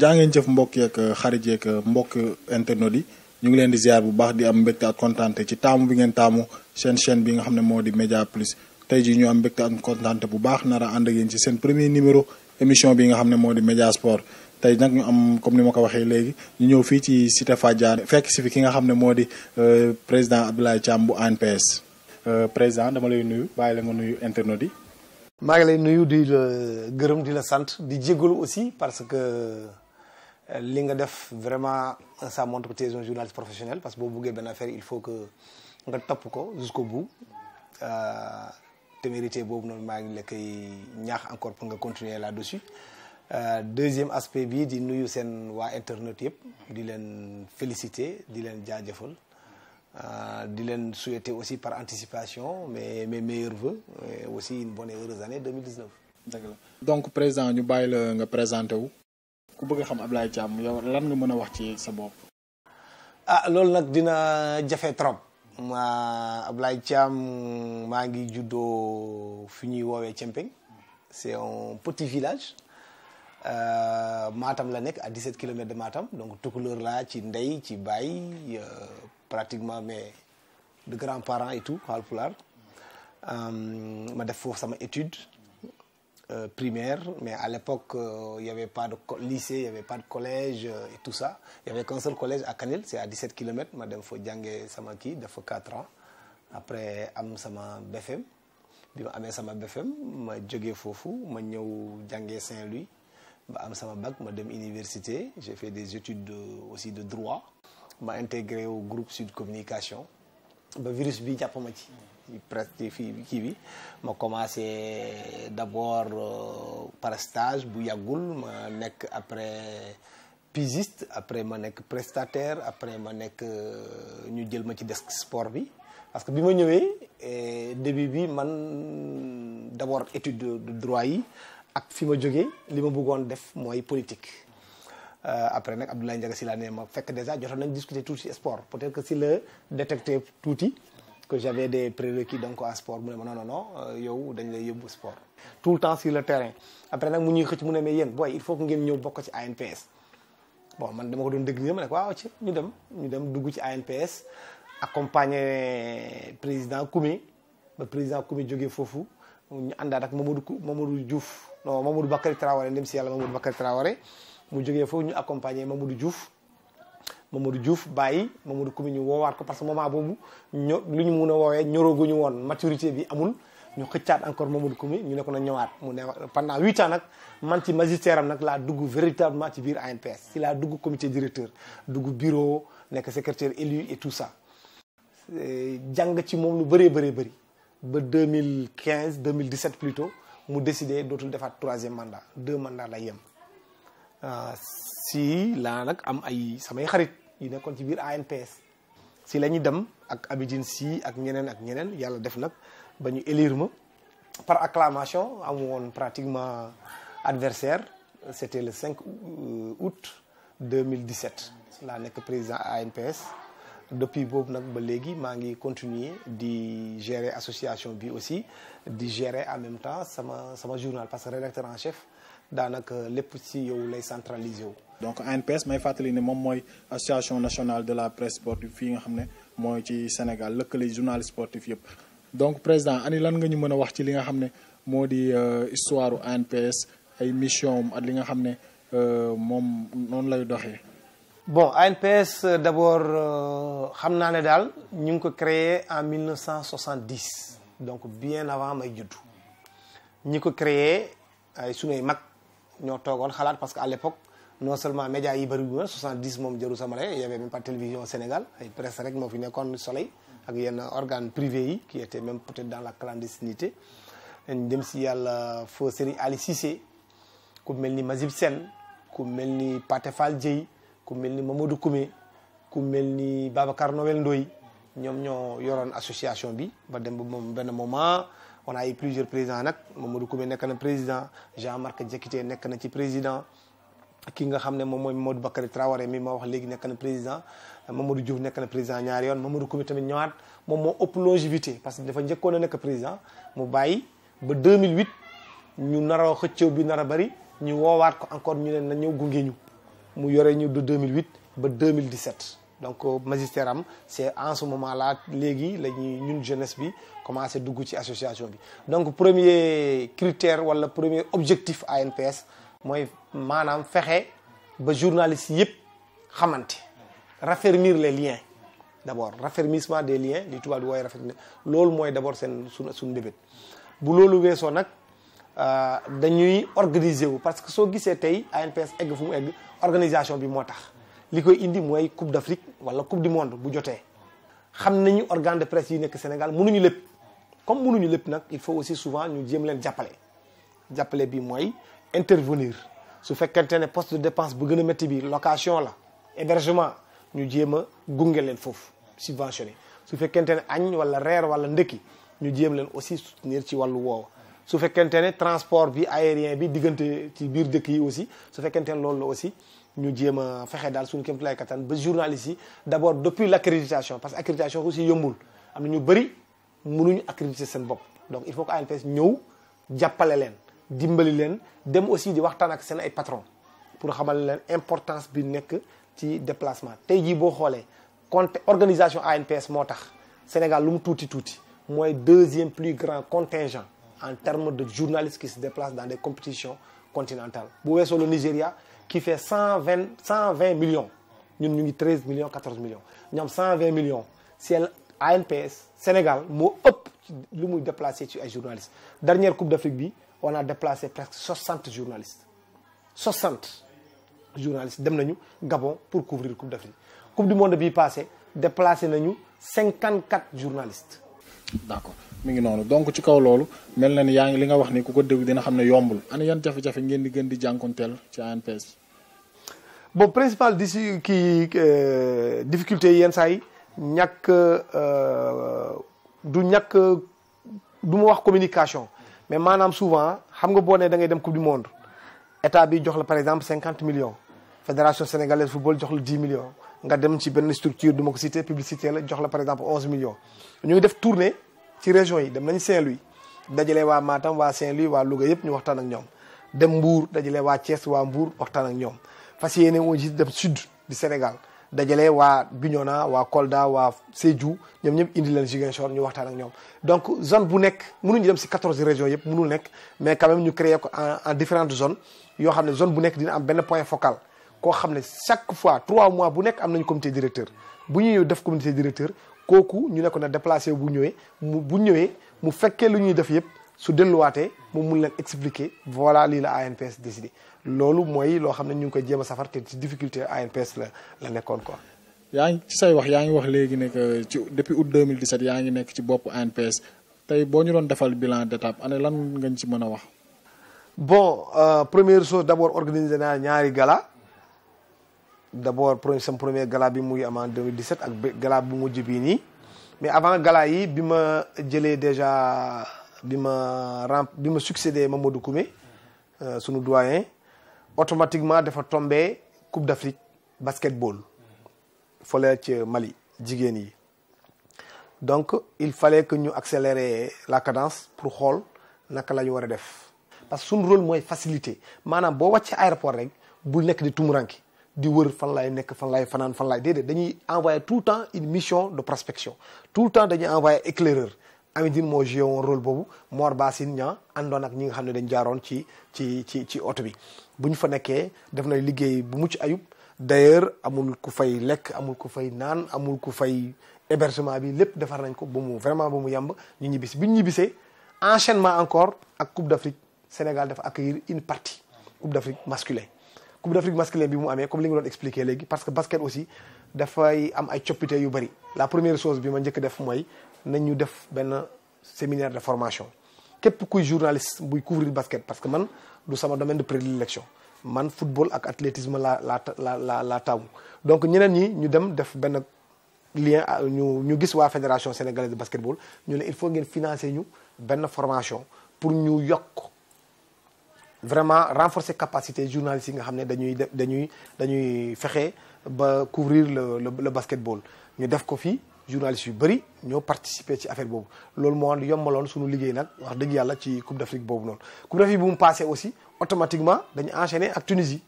jaa ngeen jëf mbokk yeeg xarit yeeg mbokk internautes yi ñu ngi leen di ziar bu baax di am mbégte ak kontaante ci taamu bi ngeen taamu seen chaîne bi nga xam ne moo di Média Plus tey jii ñu am mbégte ak kontaante bu baax nar a ànd ak yéen ci seen premier numéro émission bi nga xam ne moo di Média Sport tey nag ñu am comme ni ma ko waxee léegi ñu ñëw fii ci Cité Fadiane fekk si fi ki nga xam ne moo di président Abdoulaye Thiam bu ANPS président dama lay nuyu bàyyi la nga nuyu internautes yi. maa ngi lay nuyu di la gërëm di la sant di jégalu aussi parce que li nga def vraiment ça montre que tu es un journaliste professionnel parce que boo buggee benn affaire il faut que nga topp ko jusqu'au bout témérité boobu noonu maa ngi la koy ñaax encore pour nga continuer là-dessus. Deuxième aspect bi di nuyu seen waa internet yëpp di leen féliciter di leen jaajëfal di leen souhaiter aussi par anticipation mes meilleurs vœux et aussi une bonne et heureuse année 2019. dëgg la donc président ñu bàyyi la nga présenté wu ku bëgg a xam Abdoulaye Thiam yow lan nga mën a wax ci sa bopp. loolu nag dina jafe trop. Abdoulaye Thiam maa ngi juddoo fi ñuy woowee Thiempeng c'est un petit village. Matam la nekk à 17 kilomètres de Matam donc tukulóor laa ci ndey ci baay pratiquement mais de grands-parents et tout Haalpulaar ma def foofu sama étude primaire mais à l'époque il y avait pas de lycée il y avait pas de collège et tout ça il y avait qu'un seul collège à Kanel c'est à 17 kilomètres ma dem fa jàngee sama kii def fa 4 ans après am sama BFM bi ma amee sama BFM ma jógee foofu ma ñëw jàngee Saint-Louis ba am sama bac ma dem université j'ai fait des études aussi de droit ma intégré au groupe Sud Communication ba virus bi jàpp ma ci presque fii kii bi ma commencé d'abord par stage bu yàggul ma nekk après pigiste après ma nekk prestataire après ma nekk ñu jël ma ci desk sport bi parce que bi ma ñëwee début bi man d'abord étude de droit yi ak fi ma jógee li ma bëggoon def mooy politique après nag Abdoulaye Ndiaga Sylla ne ma fekk déjà jotoon nañ discuter tuuti sport peut-être que si la détecté tuuti que j'avais des prérequis donc en sport mu ne ma non yow dañ lay yóbbu sport tout le temps sur le terrain après nag mu ñuy xëcc mu ne mais yéen booy il faut que ngeen ñëw bokk ci ANPS bon man dama ko doon dégg ma ne ko waaw ci ñu dem dugg ci ANPS accompagner président Koumé ba président Koumé jógee foofu ñu àndaat ak Mamadou Diouf non Mamadou Bakary Traoré ndem si yàlla Mamadou Bakary Traoré mu jógee foofu ñu accompagner Mamadou Diouf bàyyi Mamadou Koumi ñu woowaat ko parce que moment boobu lu ñu mun a woowee ñorooguñu woon maturité bi amul ñu xëccaat encore Mamadou Koumi ñu ne ko na ñëwaat mu ne pendant 8 ans nag man ci magistère am nag laa dugg véritablement ci biir ANPS ci laa dugg comité directeur dugg bureau nekk secrétaire élu et tout ça jàng ci moom lu bëree bëri ba 2015 2017 plutôt mu décidé dootul defaat 3e mandat 2 mandats la yem si laa nag am ay samay xarit yi nekkoon ci biir ANPS si la ñu dem ak Abidine Sy ak ñeneen yàlla def nag ba ñu élire ma par acclamation amu woon pratiquement adversaire c'était le 5 août 2017 laa nekk président ANPS depuis boobu nag ba léegi maa ngi continuer di gérer association bi aussi di gérer en même temps sama journal parce que rédacteur en chef daanaka lépp ci yow lay centraliser wu. donc ANPS may fàttali ne moom mooy association nationale de la presse sportive fii nga xam ne mooy ci Sénégal lëkkale journaliste sportif yëpp. donc président ani lan nga ñu mën a wax ci li nga xam ne moo di histoire ANPS ay mission ak li nga xam ne moom noonu lay doxee. bon ANPS d'abord xam naa ne daal ñu ngi ko créé en 1970 donc bien avant may juddu ñi ko créé ay sunuy mag ñoo toogoon xalaat parce que à l'époque non seulement médias yi bëri wu 70 moom jëru sama lay il y avait même pas télévision Sénégal ay presse rek moo fi nekkoon Soleil ak yenn organes privés yi qui étaient même peut-être dans la clandestinité dañ dem si yàlla feu Serigne Ali Cissé ku mel ni Mazib Sène ku mel ni Pathé Fall Dieye ku mel ni Mamadou Koumé ku mel ni Babacar Noël Ndoye ñoom ñoo yoroon association bi ba dem ba moom benn moment on a eu plusieurs présidents nag Mamadou Koumé nekk na président Jean-Marc Diakité nekk na ci président ki nga xam ne moom mooy Mamadou Bakary Traoré mi ma wax léegi nekk na président Mamadou Diouf nekk na président ñaari yoon Mamadou Koumé tamit ñëwaat moom moo ëpp longévité parce que dafa njëkkoon a nekk président mu bàyyi ba 2008 ñu nar a xëccëw bi nar a bëri ñu woowaat ko encore ñu leen na ñëw gunge ñu mu yore ñu de 2008 ba 2017 donc magistère am c'est en ce moment là léegi la ñuy ñun jeunesse bi commencé dugg ci association bi donc premier critère wala premier objectif ANPS mooy maanaam fexe ba journalistes yëpp xamante raffermir les liens d'abord raffermissement des liens li tubaab di wooye raffermir loolu mooy d'abord seen suñu mbébét bu loolu weesoo nag dañuy organiser wu parce que soo gisee tey ANPS egg fu mu egg organisation bi moo tax li koy indi mooy Coupe d'Afrique wala Coupe du monde bu jotee xam nañu organe de presse yi nekk Sénégal mënuñu lépp comme mënuñu lépp nag il faut aussi souvent ñu jéem leen jàppale bi mooy intervenir su fekkente ne poste de dépense bu gën a métti bi location la hébergement ñu jéem a gunge leen foofu subventionné su fekkente ne añ wala reer wala ndëkki ñu jéem leen aussi soutenir ci wàllu woowu su fekkente ne transport bi aérien bi diggante ci biir dëkk yi aussi su fekkente ne loolu la aussi ñu jéem a fexe daal suñu kéem tolluwaay kattan ba journalistes yi d'abord depuis l'accréditation parce que accréditation aussi yombul am na ñu bëri mënuñu accréditer seen bopp donc il faut que ANPS ñëw jàppale leen dimbali leen dem aussi di waxtaan ak seen ay patron pour xamal leen importance bi nekk ci déplacement tey jii boo xoolee organisation ANPS moo tax Sénégal lu mu tuuti mooy deuxième plus grand contingent en termes de journalistes qui se déplacent dans des compétitions continentales bu weesoo le Nigeria qui fait 120 millions ñun ñu ngi 13 millions 14 millions ñoom 120 millions c'est ANPS Sénégal moo ëpp lu muy déplacé ci ay journalistes dernière Coupe d'Afrique bi on a déplacé presque 60 journalistes 60 journalistes dem nañu Gabon pour couvrir Coupe d'Afrique Coupe du monde bii passé déplacé nañu 54 journalistes. d'accord mi ngi noonu donc ci kaw loolu mel na ni yaa ngi li nga wax ni ku ko dégg dina xam ne yombul ana yan jafe-jafe ngeen di gën di jànkonteel ci ANPS. bon principal difficulté yi yenn saa yi ñàkk du ma wax communication mais maanaam souvent xam nga boo nee da ngay dem coupe du monde état bi jox la par exemple 50 millions fédération sénégalaise football jox la 10 millions nga dem ci benn structure du ma ko citer publicité la jox la par exemple 11 millions ñu ngi def tournée ci région yi dem nañ Saint-Louis dajale waa Matam waa Saint-Louis waa Louga yëpp ñu waxtaan ak ñoom dem Mbour dajale waa Thiès waa Mbour waxtaan ak ñoom fas yéene aussi dem sud du Sénégal dajale waa Bignona waa Kolda waa Sédhiou ñoom ñëpp indi leen Ziguinchor ñu waxtaan ak ñoom donc zone bu nekk mënuñu dem si 14 régions yëpp mënul nekk mais quand même ñu créer ko en différentes zones yoo xam ne zone bu nekk dina am benn point focal koo xam ne chaque fois 3 mois bu nekk am nañu comité directeur bu ñu ñëw def comité directeur kooku ñu ne ko na déplacé bu ñëwee bu ñëwee mu fekkee lu ñuy def yëpp su delluwaatee mu mun leen expliquer voilà lii la ANPS décidé loolu mooy loo xam ne ñu ngi koy jéem a safar te ci difficulté ANPS la nekkoon quoi. yaa ngi ci say wax yaa ngi wax léegi ne que ci depuis août 2017 yaa ngi nekk ci bopp ANPS tey boo ñu doon defal bilan d'étape année lan nga ñu ci mën a wax. bon première chose d'abord organiser naa ñaari gala d'abord sama premier gala bi muy am en 2017 ak gala bu mujj bii nii mais avant gala yi bi ma jëlee déjà bi ma succédé Mamadou Koumé sunu doyen automatiquement dafa tombé Coupe d'Afrique basketball fële ci Mali jigéen yi donc il fallait que ñu accélérer la cadence pour xool naka la ñu war a def parce que suñu rôle mooy faciliter maanaam boo wàccee aéroport rek bul nekk di tumuranki di wër fan laay nekk fan laay fanaan fan laay déedéet dañuy envoyer tout le temps une mission de prospection tout le temps dañuy envoyer éclaireur Amidine moo joué woon rôle boobu Mor Bassine ñaa àndoon ak ñi nga xam ne dañ jaaroon ci oto bi bu ñu fa nekkee def na liggéey bu mucc ayub d'ailleurs amul ku fay lekk amul ku fay naan amul ku fay hébergement bi lépp defar nañ ko ba mu vraiment ba mu yemb ñu ñibbisi bi ñu ñibbisee enchaînement encore ak Coupe d'Afrique Sénégal dafa accueillir une partie Coupe d'Afrique masculin Coupe d'Afrique masculin bi mu amee comme li nga doon expliquer léegi parce que basket aussi dafay am ay coppite yu bëri la première chose bi ma njëkk def mooy nañ ñu def benn séminaire de formation képp kuy journaliste buy couvrir basket parce que man du sama domaine de prédilection man football ak athlétisme la taamu donc ñeneen ñi ñu dem def benn lien ñu gis waa fédération sénégalaise de basketball ñu ne il faut ngeen financer ñu benn formation pour ñu yokk vraiment renforcer capacité journalistes yi nga xam ne dañuy fexe ba couvrir le basketball ñu def ko fii journalistes yu bëri ñoo participer ci affaire boobu loolu moo yombaloon suñu liggéey nag wax dëgg yàlla ci Coupe d'Afrique boobu noonu Coupe d'Afrique bu mu passé aussi automatiquement dañu enchaîner ak Tunisie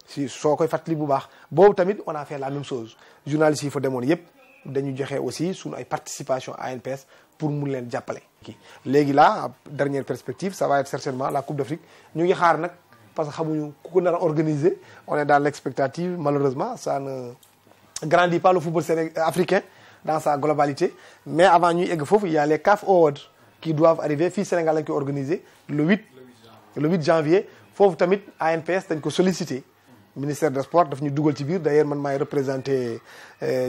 si soo koy fàttali bu baax boobu tamit on a fait la même chose journalistes yi fa demoon yëpp dañu joxe aussi suñu ay participation à ANPS pour mun leen jàppale. léegi là dernière perspective ça va être certainement la Coupe d'Afrique ñu ngi xaar nag parce que xamuñu ku ko nar a organiser on est dans l'expectative malheureusement ça ne grandit pas le football africain dans sa globalité mais avant ñuy egg foofu il y a les CAF Awards qui doivent arriver fii Sénégal lañ koy organiser le 8 janvier foofu tamit ANPS dañ ko solliciter ministère des sports daf ñu dugal ci biir d'ailleurs man maay représenté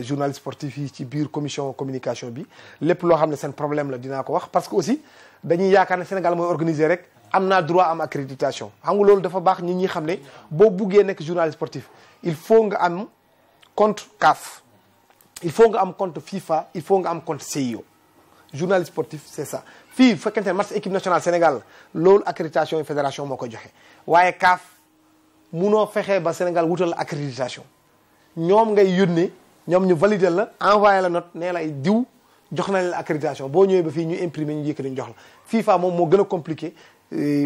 journaliste sportif yi ci biir commission communication bi lépp loo xam ne seen problème la dinaa ko wax parce que aussi dañuy yaakaar ne Sénégal mooy organiser rek am naa droit am accréditation xam nga loolu dafa baax nit ñi xam ne boo buggee nekk journaliste sportif il faut nga am compte CAF il faut nga am compte FIFA il faut nga am compte CIO journaliste sportif c'est ça fii bu fekkente ne match équipe nationale Sénégal loolu accréditation yi fédération moo koy joxe waaye CAF munoo fexe ba Sénégal wutal accréditation ñoom ngay yónnee ñoom ñu valider la envoyé la note nee la ay diw jox nañ la accréditation boo ñëwee ba fii ñu imprimer ñu yëkkati ñu jox la FIFA moom moo gën a compliqué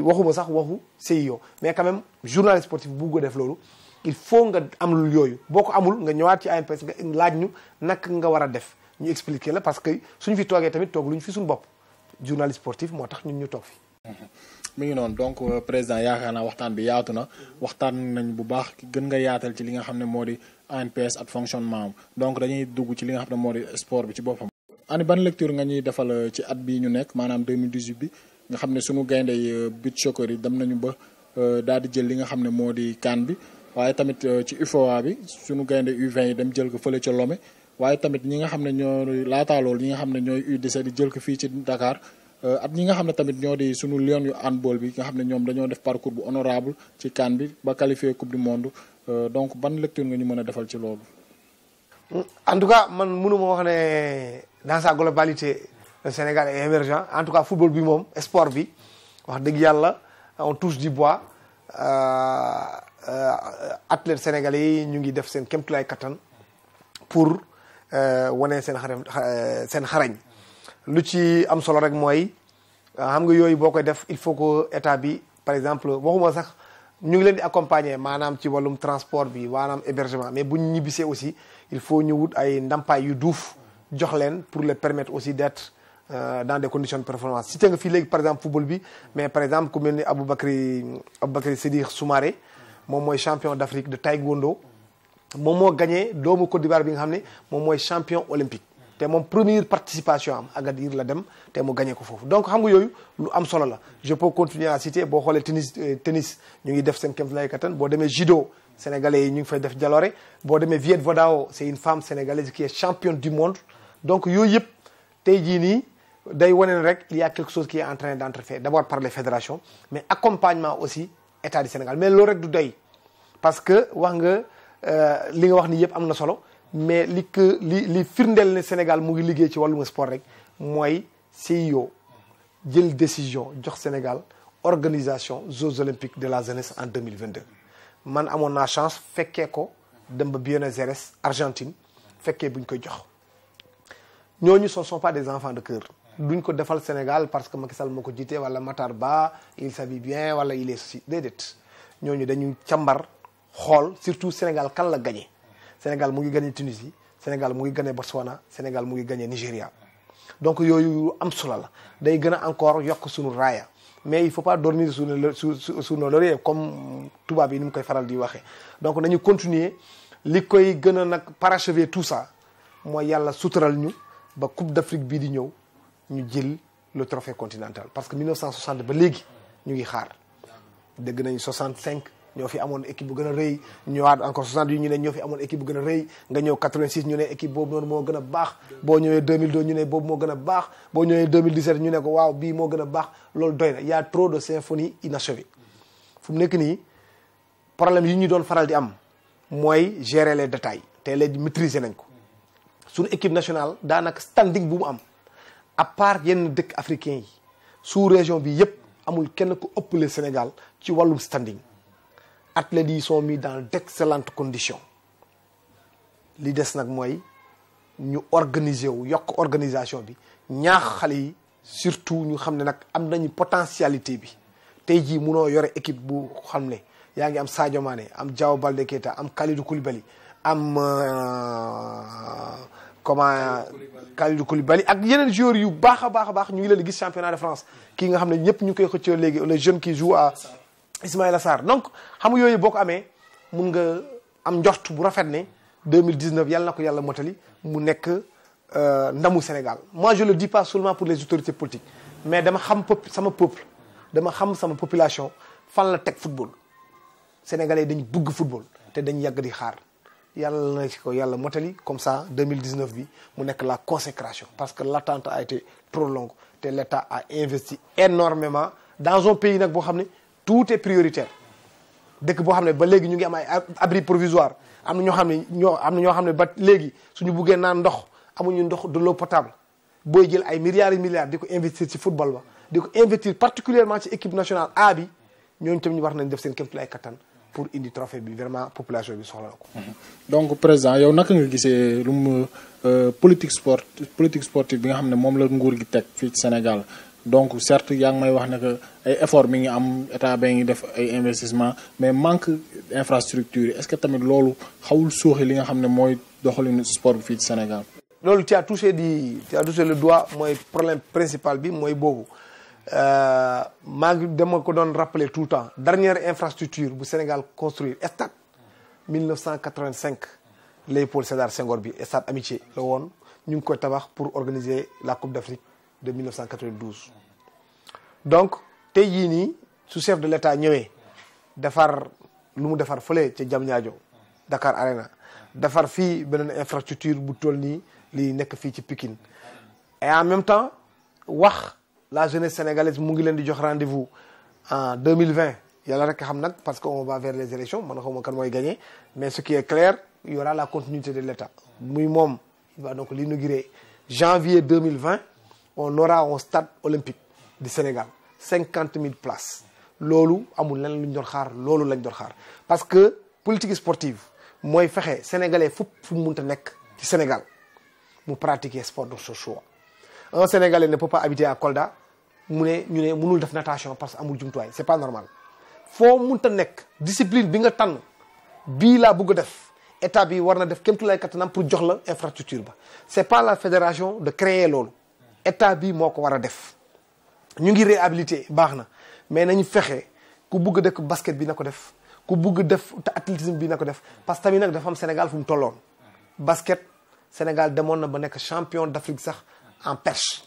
waxuma sax waxu CIO mais quand même journaliste sportif bu ko def loolu il faut nga am lu yooyu boo ko amul nga ñëwaat ci ANPS nga laaj ñu naka nga war a def ñu expliquer la parce que suñu fi toogee tamit toog lu ñu fi suñu bopp journaliste sportif moo tax ñun ñu toog fi. mi ngi noonu donc président yaakaar naa waxtaan bi yaatu na waxtaan nañ bu baax gën nga yaatal ci li nga xam ne moo di ANPS ak fonctionnement am donc dañuy dugg ci li nga xam ne moo di sport bi ci boppam. ani ban lecture nga ñuy defal ci at bii ñu nekk maanaam 2018 bi nga xam ne sunu gaynde yi beach soccer yi dem nañu ba daal di jël li nga xam ne moo di CAN bi waaye tamit ci UFOA bi sunu gaynde U20 yi dem jël ko fële ca Lomé waaye tamit ñi nga xam ne ñoo laataa loolu ñi nga xam ne ñooy U17 di jël ko fii ci Dakar. at ñi nga xam ne tamit ñoo di sunu lion yu handball bi nga xam ne ñoom dañoo def parcours bu honorable ci CAN bi ba qualifié coupe du monde donc ban lecture nga ñu mën a defal ci loolu. en tout cas man mënu ma wax ne dans sa globalité le Sénégal est émergent en tout cas football bi moom sport bi wax dëgg yàlla on touche du bois athlètes sénégalais yi ñu ngi def seen kéemtulaay kattan pour wane seen xarañ. lu ci am solo rek mooy xam nga yooyu boo koy def il faut que état bi par exemple waxuma sax ñu ngi leen di accompagner maanaam ci wàllum transport bi maanaam hébergement mais bu ñu ñibbisee aussi il faut ñu wut ay ndampaay yu duuf jox leen pour les permettre aussi d'être dans des conditions de performance cité nga fii léegi par exemple football bi mais par exemple ku mel ni Aboubacry Sédhiou Soumaré moom mooy champion d'Afrique de taekwondo moom moo gagné doomu Côte d'Ivoire bi nga xam ne moom mooy champion olympique te moom première participation am Agadir la dem te mu gagné ko foofu donc xam nga yooyu lu am solo la je peux continuer à citer boo xoolee tennis ñu ngi def seen kéemtalaay kattan boo demee judo sénégalais yi ñu ngi fay def jaloore boo demee Viet Vodao c'est une femme sénégalaise qui est championne du monde donc yooyu yëpp tey jii nii day wane ne rek il y a quelque chose qui est en train d'être fait d'abord par les fédérations mais accompagnement aussi état du Sénégal mais loolu rek du doy parce que wax nga li nga wax ni yëpp am na solo mais li firndeel ne Sénégal mu ngi liggéey ci wàllum sport rek mooy CIO jël décision jox Sénégal organisation Jeux olympiques de la jeunesse en 2022 man amoon naa chance fekkee ko dem ba Buenos Aires Argentine fekkee buñ koy jox ñooñu ce ne sont pas des enfants de cœur duñ ko defal Sénégal parce que Macky Sall moo ko jiite wala Matar Ba il s'habille bien wala il est ceci déedéet ñooñu dañuy càmbar xool surtout Sénégal kan la gagné Sénégal mu ngi gagné Tunisie Sénégal mu ngi gagné Botswana Sénégal mu ngi gagné Nigéria donc yooyu am solo la day gën a encore yokk suñu raaya mais il faut pas dormir sur nos lauriers comme tubaab yi ni mu koy faral di waxee donc nañu continuer li koy gën a nag parachever tout ça mooy yàlla sutural ñu ba Coupe d'Afrique bii di ñëw ñu jël le trophée continental parce que 1960 ba léegi ñu ngi xaar dégg nañu 65 ñoo fi amoon équipe bu gën a rëy ñëwaat encore 68 ñu ne ñoo fi amoon équipe bu gën a rëy nga ñëw 86 ñu ne équipe boobu noonu moo gën a baax boo ñëwee 2002 ñu ne boobu moo gën a baax boo ñëwee 2017 ñu ne ko waaw bii moo gën a baax loolu doy na y a trop de symphonie inachevée fu mu nekk nii problème yi ñu doon faral di am mooy gérer les détails te léegi maîtriser nañ ko suñu équipe nationale daanaka standing bu mu am à part yenn dëkk africains yi sous région bi yépp amul kenn ku ëppale Sénégal ci wàllum standing athlètes yi sont mis dans d'excellentes conditions li des nag mooy ñu organiser wu yokk organisation bi ñaax xale yi surtout ñu xam ne nag am nañu potentialité bi tey jii munoo yore équipe bu xam ne yaa ngi am Sadio Mané am Diao Baldé Keita am Kalidou Koulibaly am Kalidou Koulibaly ak yeneen joueurs yu baax a baax ñu ngi leen di gis championnat de France kii nga xam ne ñëpp ñu ngi koy xëccoo léegi le jeune qui joue à Ismaïla Sarr donc xam nga yooyu boo ko amee mun nga am njort bu rafet ne 2019 yàlla na ko yàlla motali mu nekk ndamu Sénégal. Moi je le dis pas seulement pour les autorités politiques mais dama xam sama peuple dama xam sama population fan la teg football sénégalais dañu bëgg football te dañu yàgg di xaar yàlla na ko yàlla motali comme ça 2019 bi mu nekk la consécration parce que l'attente a été trop longue te l'État a investi énormément dans un pays nag boo xam ne tout est prioritaire dëkk boo xam ne ba léegi ñu ngi am ay abri provisoire am na ñoo xam ne ba léegi suñu buggee naan ndox amuñu ndox de l'eau potable booy jël ay milliards et milliards di ko investir ci football ba di ko investir particulièrement ci équipe nationale A bi ñooñu tam ñu war nañ def seen kéemtulaay kattan pour indi trophée bi vraiment population bi soxla na ko. donc président yow naka nga gisee lu mu politique sportive bi nga xam ne moom la nguur gi teg fii ci Sénégal donc certes yaa ngi may wax ne que ay effort mi ngi am état ba ngi def ay investissement mais manque infrastructure yi est-ce que tamit loolu xawul suuxi li nga xam ne mooy doxalinu sport bi fii ci Sénégal. loolu tu as touché le doigt mooy problème principal bi mooy boobu maa ngi dama ko doon rappeler tout le temps dernière infrastructure bu Sénégal construire stade 1985 Léopold Sédar Senghor bi stade Amitié la woon ñu ngi koy tabax pour organiser la Coupe d'Afrique de 1992 donc tey jii nii su chef de l'État ñëwee defar lu mu defar fële ca Diamniadio Dakar Arena defar fii beneen infrastructure bu toll nii lii nekk fii ci Pikine et en même temps wax la jeunesse sénégalaise mu ngi leen di jox rendez-vous en 2020 yàlla rek xam nag parce que on va vers les élections man xawma kan mooy gagner mais ce qui est clair il y aura la continuité de l'État muy moom il va donc l'inaugurer janvier 2020 on aura un stade olympique du Sénégal 50 000 places loolu amul leneen lu ñu doon xaar loolu lañ doon xaar parce que politique sportive mooy fexe sénégalais fu mu mënta nekk ci Sénégal mu pratiquer sport de son choix un sénégalais ne peut pas habiter à Kolda ñu ne mënul def natation parce que amul jumtuwaay c'est pas normal foo mënta nekk discipline bi nga tànn bii laa bëgg a def état bi war na def kéemtulaay kattanam pour jox la infrastructure ba c'est pas la fédération de créer loolu état bi moo ko war a def ñu ngi réhabilité baax na mais nañu fexe ku bëgg def basket bi na ko def ku bëgg def athlétisme bi na ko def parce que tamit nag dafa am Sénégal fu mu tolloon basket Sénégal demoon na ba nekk champion d'Afrique sax en perche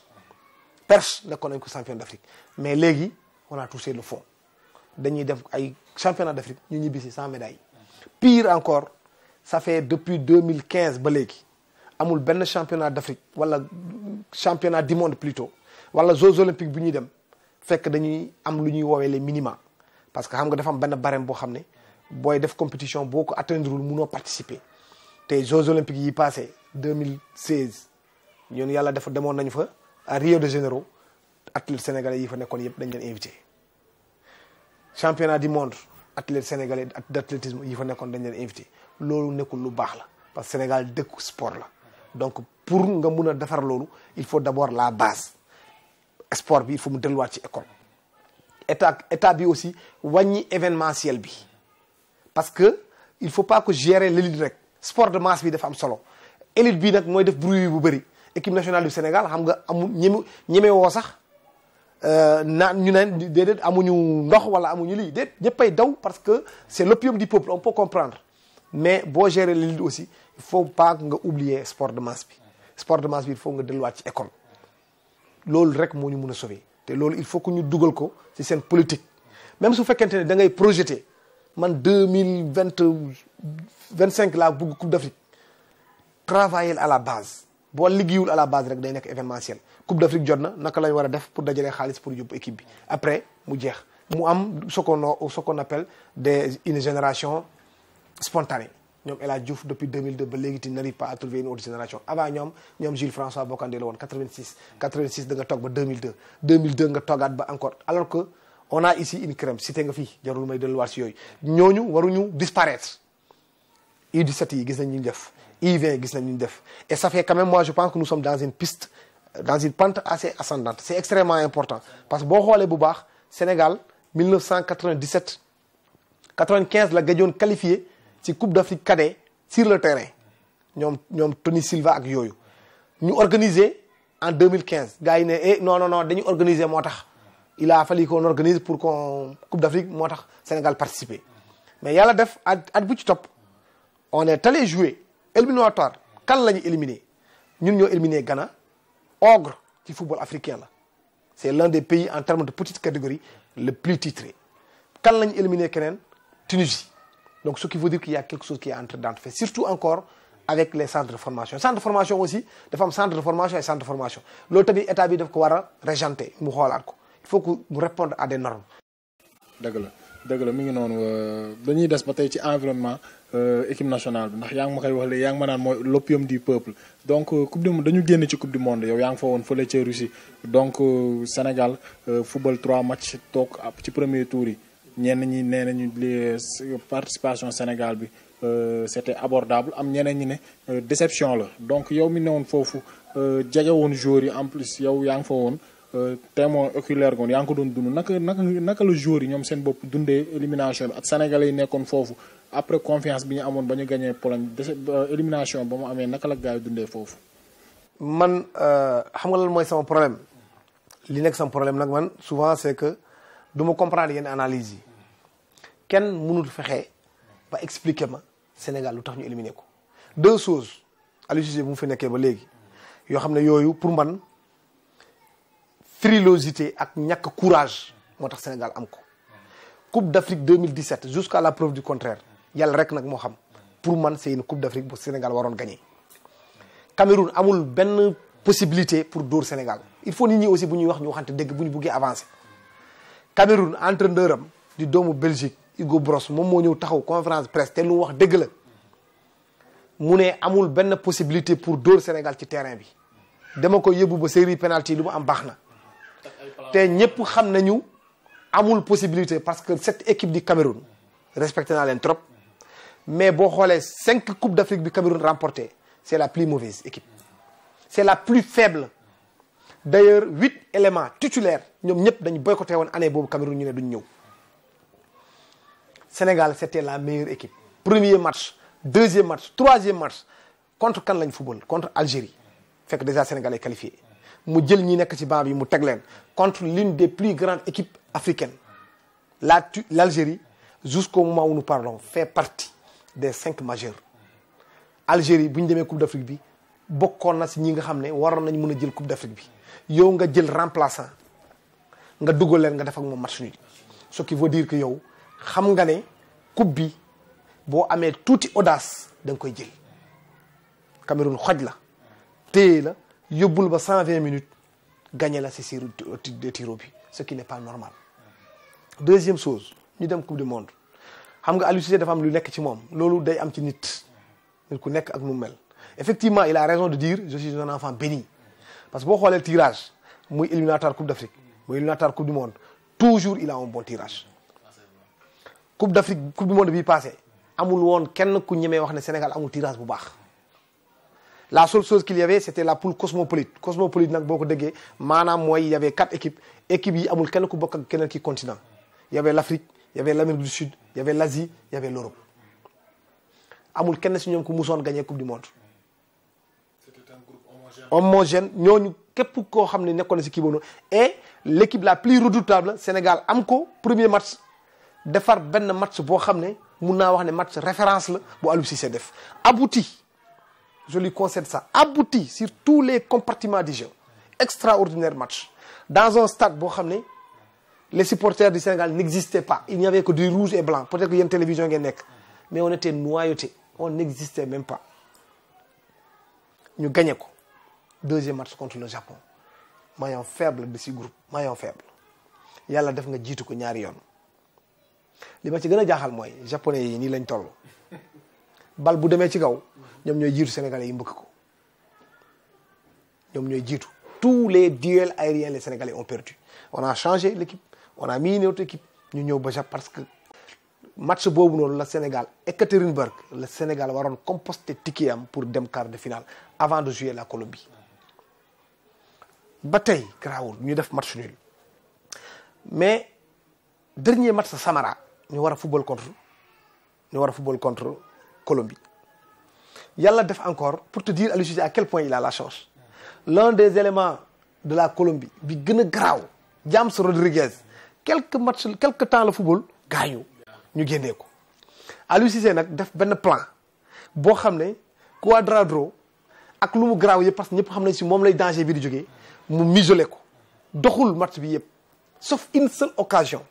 nekkoon nañ ko champion d'Afrique mais léegi on a touché le fond dañuy def ay championnat d'Afrique ñu ñibbisi sans médaille pire encore ça fait depuis 2015 ba léegi amul benn championnat d'Afrique wala championnat du monde plutôt wala Jeux olympiques bu ñuy dem fekk dañuy am lu ñuy woowee les minima parce que xam nga dafa am benn barème boo xam ne booy def compétition boo ko atteindreul mënoo participer te Jeux olympiques yi passé 2016 ñun yàlla dafa demoon nañu fa à Rio de Janeiro athlètes sénégalais yi fa nekkoon yëpp dañ leen invité championnat du monde athlètes sénégalais d'athlétisme yi fa nekkoon dañ leen invité loolu nekkul lu baax la parce que Sénégal dëkku sport la donc pour nga mun a defar loolu il faut d'abord la base sport bi il faut mu delluwaat ci école état bi aussi wàññi événementiel bi parce que il faut pas que gérer l'élite rek sport de masse bi dafa am solo élite bi nag mooy def bruit bu bëri équipe nationale du Sénégal xam nga amul ñeme woo sax naan ñu ne déedéet amuñu ndox wala amuñu lii déet ñëppay daw parce que c'est l'opium du peuple on peut comprendre mais boo gérer l'élite aussi il faut pas nga oublier sport de masse bi sport de masse bi il faut nga delluwaat ci école loolu rek moo ñu mun a sauver te loolu il faut que ñu dugal ko ci seen politique même su fekkente ne da ngay projeter man 2025 laa bëgg Coupe d'Afrique travailler à la base boo liggéeyul à la base rek day nekk événementiel Coupe d'Afrique jot na naka lañ war a def pour dajalee xaalis pour yóbbu équipe bi après mu jeex mu am ce qu'on appelle une génération spontanée ñoom El Hadj Diouf depuis 2002 ba léegi tu n'arrives pas à trouver une autre génération avant ñoom Jules François Bocandé la woon 86 da nga toog ba 2002 nga toogaat ba encore alors que on a ici une crème cité nga fii jarul may delluwaat si yooyu ñooñu waruñu disparaître U17 yi gis nañ ñu def U20 gis nañ ñu def et ça fait quand même moi je pense que nous sommes dans une piste dans une pente assez ascendante c'est extrêmement important parce que boo xoolee bu baax Sénégal 1997 95 la gajoon qualifié ci Coupe d'Afrique cadet sur le terrain ñoom Tony Silva ak yooyu ñu organiser en 2015 gars yi ne non dañu organiser moo tax il a fallu qu'on organise pour qu'on Coupe d'Afrique moo tax Sénégal participer mais yàlla def at bu ci topp on est allé jouer éliminatoire kan la ñu éliminé ñun ñoo éliminé Ghana ogre ci football africain la c'est l'un des pays en termes de petite catégorie le plus titré kan la ñu éliminé keneen Tunisie donc ce qui veut dire qu'il y a quelque chose qui est en train d'être fait surtout encore avec les centres de formation centre de formation aussi dafa am centre de formation et centre de formation loolu tamit état bi daf ko war a régenter mu xoolaat ko il faut que mu répondre à des normes. dëgg la mi ngi noonu dañuy des ba tey ci environnement équipe nationale bi ndax yaa ngi ma koy wax léegi yaa ngi ma naan mooy l'opium du peuple donc coupe du monde dañu génn ci coupe du monde yow yaa ngi fa woon fële ca Russie donc Sénégal football 3 matchs toog ci premier tour yi ñenn ñi nee nañu participation Sénégal bi c'était abordable am ñeneen ñi ne déception la donc yow mi ne woon foofu jege woon joueurs yi en plus yow yaa ngi fa woon témoin oculaire goon yaa ngi ko doon dund naka la joueurs yi ñoom seen bopp dundee élimination bi ak sénégalais yi nekkoon foofu après confiance bi ñu amoon ba ñu gagné Pologne élimination ba mu amee naka la gars yi dundee foofu. man xam nga lan mooy sama problème li nekk sama problème nag man souvent c'est que du ma comprendre yenn analyse yi kenn mënul fexe ba expliquer ma Sénégal lu tax ñu éliminer ko deux choses Aliou Cissé bu mu fi nekkee ba léegi yoo xam ne yooyu pour man frilosité ak ñàkk courage moo tax Sénégal am ko Coupe d'Afrique 2017 jusqu'à la preuve du contraire yàlla rek nag moo xam pour man c'est une Coupe d'Afrique bu Sénégal waroon gagner Cameroun amul benn possibilité pour dóor Sénégal il faut nit ñi aussi bu ñuy wax ñu waxante dëgg bu ñu buggee avancer Cameroun entraîneur am di doomu Belgique Hugo Bross moom moo ñëw taxaw conférence presse te lu wax dëgg la mu ne amul benn possibilité pour dóor Sénégal ci terrain bi dama ko yóbbu ba série penalty lu mu am baax na te ñëpp xam nañu amul possibilité parce que cette équipe du Cameroun respecté naa leen trop mais boo xoolee 5 coupes d'Afrique bi Cameroun remporté c'est la plus mauvaise équipe c'est la plus faible d'ailleurs 8 éléments titulaires ñoom ñëpp dañu boycotté woon année boobu Cameroun ñu ne duñ ñëw Sénégal c'était la meilleure équipe premier match deuxième match troisième match contre kan lañ football contre Algérie fekk déjà Sénégal est qualifié mu jël ñi nekk ci banc bi mu teg leen contre l'une des plus grandes équipes africaines l'Algérie jusqu'au moment où nous parlons fait partie des 5 majeurs Algérie bu ñu demee Coupe d'Afrique bi bokkoon na si ñi nga xam ne waroon nañ mën a jël Coupe d'Afrique bi yow nga jël remplaçant nga dugal leen nga def ak moom match nul ce qui veut dire que yow xam nga ne coupe bi boo amee tuuti audace da nga koy jël Cameroun xoj la téye la yóbbul ba 120 minutes gagné la si série de tiro bi ce qui n'est pas normal deuxième chose ñu dem coupe du monde xam nga Aliou Cissé dafa am lu nekk ci moom loolu day am ci nit ku nekk ak nu mel effectivement il a raison de dire je suis un enfant béni parce que boo xoolee tirage muy éliminatoire coupe d'Afrique muy éliminatoire coupe du monde toujours il a un bon tirage coupe d'Afrique coupe du monde bii passé amul woon kenn ku ñemee wax ne Sénégal amul tirage bu baax la seule chose qu'il y avait c'était la poule cosmopolite nag boo ko déggee maanaam mooy il y avait 4 équipes yi amul kenn ku bokk ak keneen ki continent il y avait l'Afrique il y avait l'Amérique du Sud il y avait l'Asie il y avait l'Europe amul kenn si ñoom ku musoon gagner coupe du monde c'était un groupe homogène ñooñu képp koo xam ne nekkoon na si kii boobu et l'équipe la plus redoutable Sénégal am ko premier match defar benn match boo xam ne mun naa wax ne match référence la bu Aliou Cissé def abouti je lui concède ça abouti sur tous les compartiments du jeu extraordinaire match dans un stade boo xam ne les supporters du Sénégal n'existaient pas il n'y avait que du rouge et blanc peut-être que yéen télévision ngeen nekk mais on était noyauté on n'existait même pas ñu gagné ko deuxième match contre le Japon maillon faible de ce groupe maillon faible yàlla def nga jiitu ko ñaari yoon li ma ci gën a jaaxal mooy japonais yi nii lañ toll bal bu demee ci kaw ñoom ñooy jiitu sénégalais yi mbëkk ko ñoom ñooy jiitu tous les duels aériens les sénégalais ont perdu on a changé l'équipe on a mis une autre équipe ñu ñëw ba Japon parce que match boobu noonu la Sénégal Ekaterinburg le Sénégal waroon composter ticket am pour dem quart de finale avant de jouer la Colombie ba tey garaawul ñu def match nul mais dernier match Samara ñu war a football contre ñu war a football contre Colombie. yàlla def encore pour te dire Aliou Cissé à quel point il a la chance l'un des éléments de la Colombie bi gën a garaaw James Rodriguez quelque temps la football gaañu ñu génnee ko Aliou Cissé nag def benn plan boo xam ne Cuadrado ak lu mu garaaw yëpp parce que ñëpp xam nañ si moom lay danger bi di jógee mu muselé ko doxul match bi yëpp sauf une seule occasion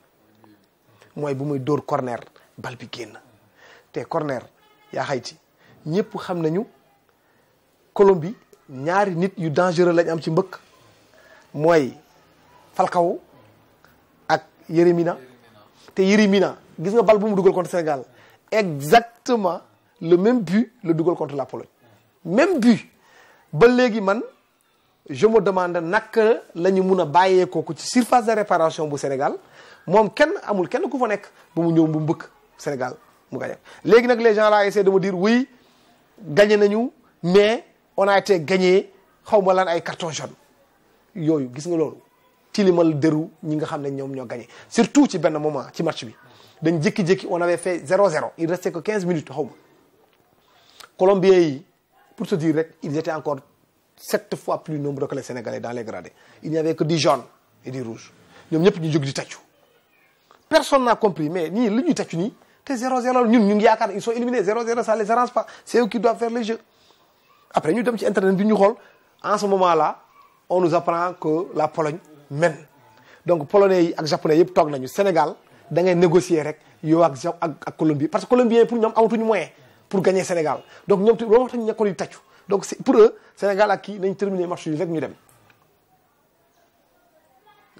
mooy bu muy dóor corner bal bi génn te corner yaa xayti ñëpp xam nañu Colombie ñaari nit yu dangereux lañ am ci mbëkk mooy Falcao ak Yeremina te Yeremina gis nga bal bu mu dugal contre Sénégal exactement le même but le dugal contre la Pologne même but ba léegi man je me demande naka la ñu mun a bàyyee kooku ci surface de réparation bu Sénégal moom amul kenn ku fa nekk ba mu ñëw bu mbëkk Sénégal mu gagné léegi nag les gens là essaient de me dire oui gagné nañu mais on a été gagné xaw ma lan ay carton jaune yooyu gis nga loolu tilimal deru ñi nga xam ne ñoom ñoo gagné surtout ci benn moment ci match bi dañ jékki-jékki on avait fait 0-0 il restait que 15 minutes xaw ma Colombiens yi pour te dire rek ils étaient encore 7 fois plus nombreux que les Sénégalais dans les gradés il n'y avait que du jaune et du rouge ñoom ñëpp ñu jóg di tàccu personne n'a compris mais nii li ñuy tàccu nii te 0-0 ñun ñu ngi yaakaar ils sont éliminés 0-0 ça les arrange pas c'est eux qui doivent faire le jeu après ñu dem ci internet bi ñu xool en ce moment là on nous apprend que la Pologne mène donc polonais yi ak japonais yëpp toog nañu Sénégal da ngay négocier rek yow ak Colombie parce que colombiens pour ñoom amatuñu moyen pour gagner Sénégal donc ñoom loolu wax tax ñu nekkoon di tàccu donc c'est pour eux Sénégal ak kii nañ terminer match yi rek ñu dem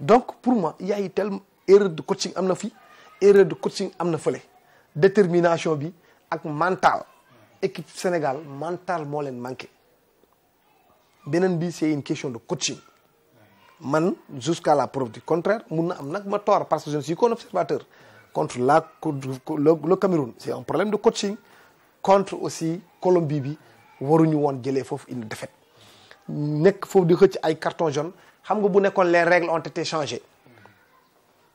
donc pour moi il y a eu telle erreur de coaching am na fi erreur de coaching am na fële détermination bi ak mental équipe Sénégal mental moo leen manqué beneen bi c'est une question de coaching man jusqu'à la preuve du contraire mun na am nag ma tort parce que je ne suis qu'un observateur contre le Cameroun c'est un problème de coaching contre aussi Colombie bi waruñu woon jëlee foofu une défaite nekk foofu di xëcc ay carton jaune xam nga bu nekkoon les règles ont été changées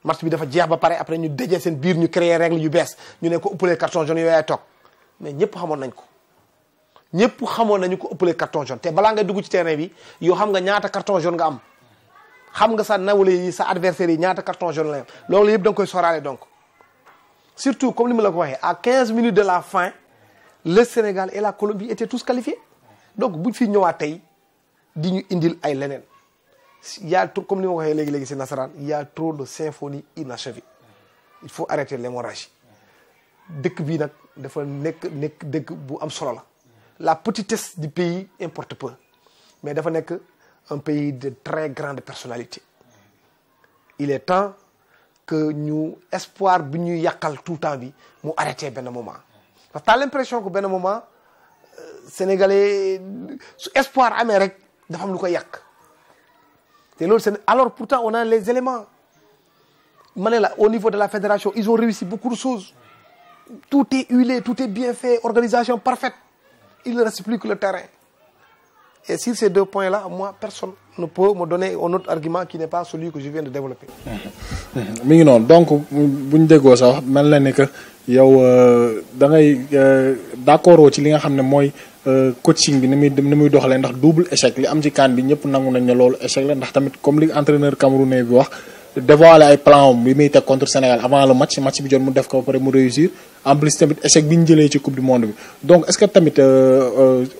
match bi dafa jeex ba pare après ñu dajee seen biir ñu créer règle yu bees ñu ne ko ëppalee carton jaune yooyu yaay toog mais ñëpp xamoon nañ ko ñëpp xamoon nañu ko ëppalee carton jaune te balaa ngay dugg ci terrain bi yow xam nga ñaata carton jaune nga am xam nga sa nawle yi sa adversaire yi ñaata carton jaune la am loolu yëpp da nga koy soraale donc surtout comme ni ma la ko waxee à 15 minutes de la fin le Sénégal et la Colombie étaient tous qualifiés donc buñ fi ñëwaat tey di ñu indil ay leneen il y a trop comme ni ma ko waxee léegi si nasaraan il y a trop de symphonies inachevées il faut arrêter l'hémorragie dëkk bii nag dafa nekk dëkk bu am solo la petitesse du pays importe peu mais dafa nekk un pays de très grande personnalité il est temps que ñu espoir bi ñuy yàqal tout le temps bi mu arrêté benn moment parce que t'as l'impression que benn moment sénégalais su espoir amee rek dafa am lu koy yàq te loolu c'est alors pourtant on a les éléments ma ne la au niveau de la fédération ils ont réussi beaucoup de choses tout est huilé tout est bien fait organisation parfaite il ne reste plus que le terrain et sur ces deux points là moi personne ne peut me donner un autre argument qui n'est pas celui que je viens de développer. mi ngi noonu donc buñ déggoo sax mel na ni que yow da ngay d'accord ci li nga xam ne mooy coaching bi ni muy doxalee ndax double échec li am ci CAN bi ñëpp nangu nañ ne loolu échec la ndax tamit comme li entraîneur camerounais bi wax dévoiler ay plan bi muy teg contre Sénégal avant le match bi jot mu def ko ba pare mu réussir en plus tamit échec bi ñu jëlee ci coupe du monde bi donc est-ce que tamit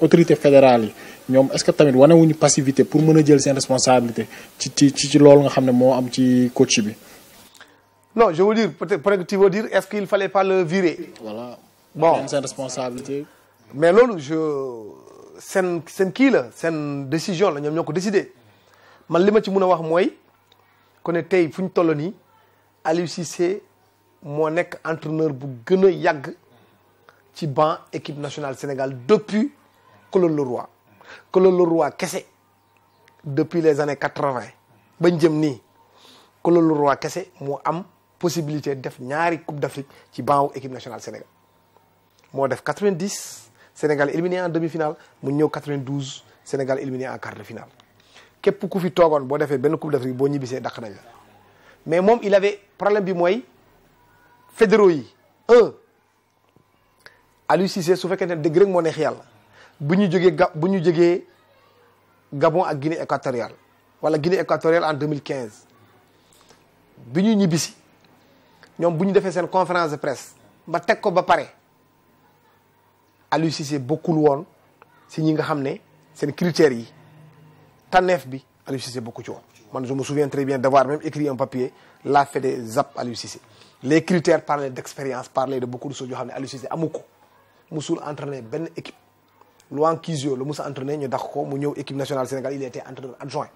autorité fédérale yi ñoom est-ce que tamit wanewuñu passivité pour mën a jël seen responsabilité ci loolu nga xam ne moo am ci coach bi. non je veux dire peut-être tu veux dire est-ce qu'il fallait pas le virer. voilà bon seen responsabilité. mais loolu seen kii la seen décision la ñoom ñoo ko décidé man li ma ci mën a wax mooy que ne tey fu ñu toll nii Aliou Cissé moo nekk entraîneur bu gën a yàgg ci banc équipe nationale Sénégal depuis Claude Leroy Claude Leroy kese depuis les années 80 bañ jëm nii Claude Leroy kese moo am possibilité def ñaari coupe d'Afrique ci banc équipe nationale Sénégal moo def 90 Sénégal éliminé en demi-finale mu ñëw 92 Sénégal éliminé en quart de finale képp ku fi toogoon boo defee benn coupe d'Afrique boo ñibbisee dàq nañ la mais moom il avait problème bi mooy fédéraux yi Aliou Cissé su fekkente ne dëgg rek moo neex yàlla bu ñu jógee Gabon ak Guinée équatoriale wala Guinée équatoriale en 2015 bi ñu ñibbisi ñoom bu ñu defee seen conférence de presse ba teg ko ba pare Aliou Cissé bokkul woon si ñi nga xam ne seen critères yi tànneef bi Aliou Cissé bokku ci woon. man je me souviens très bien d'avoir même écrit un papier la fait des ZAP Aliou Cissé les critères parlaient d'expérience, parlaient de beaucoup de choses yoo xam ne Aliou Cissé amu ko musul entraîné benn équipe. Louan Kizio le musa entraîné ñu dax ko mu ñëw équipe nationale Sénégal il était entraîneur adjoint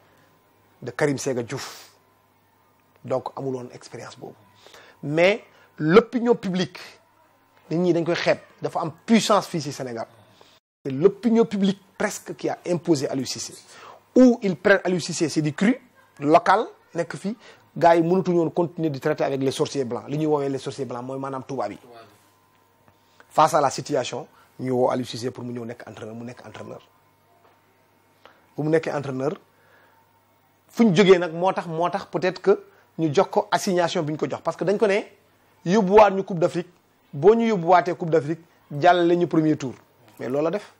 de Karim Séga Diouf donc amul woon expérience boobu mais l'opinion publique nit ñi dañ koy xeeb dafa am puissance fii ci Sénégal et l'opinion publique presque qui a imposé Aliou Cissé ou ils prennent Aliou Cissé c'est du cru local nekk fii gars yi mënatuñu woon continuer di traiter avec les sorciers blancs li ñuy woowee les sorciers blancs mooy maanaam tubaab yi face à la situation ñu woo Aliou Cissé pour mu ñëw nekk entraîneur mu nekk entraîneur bu mu nekkee entraîneur fu ñu jógee nag moo tax peut-être que ñu jox ko assignation bi ñu ko jox parce que dañ ko ne yóbbuwaat ñu Coupe d'Afrique boo ñu yóbbuwaatee Coupe d'Afrique jàllale ñu premier tour mais loolu la def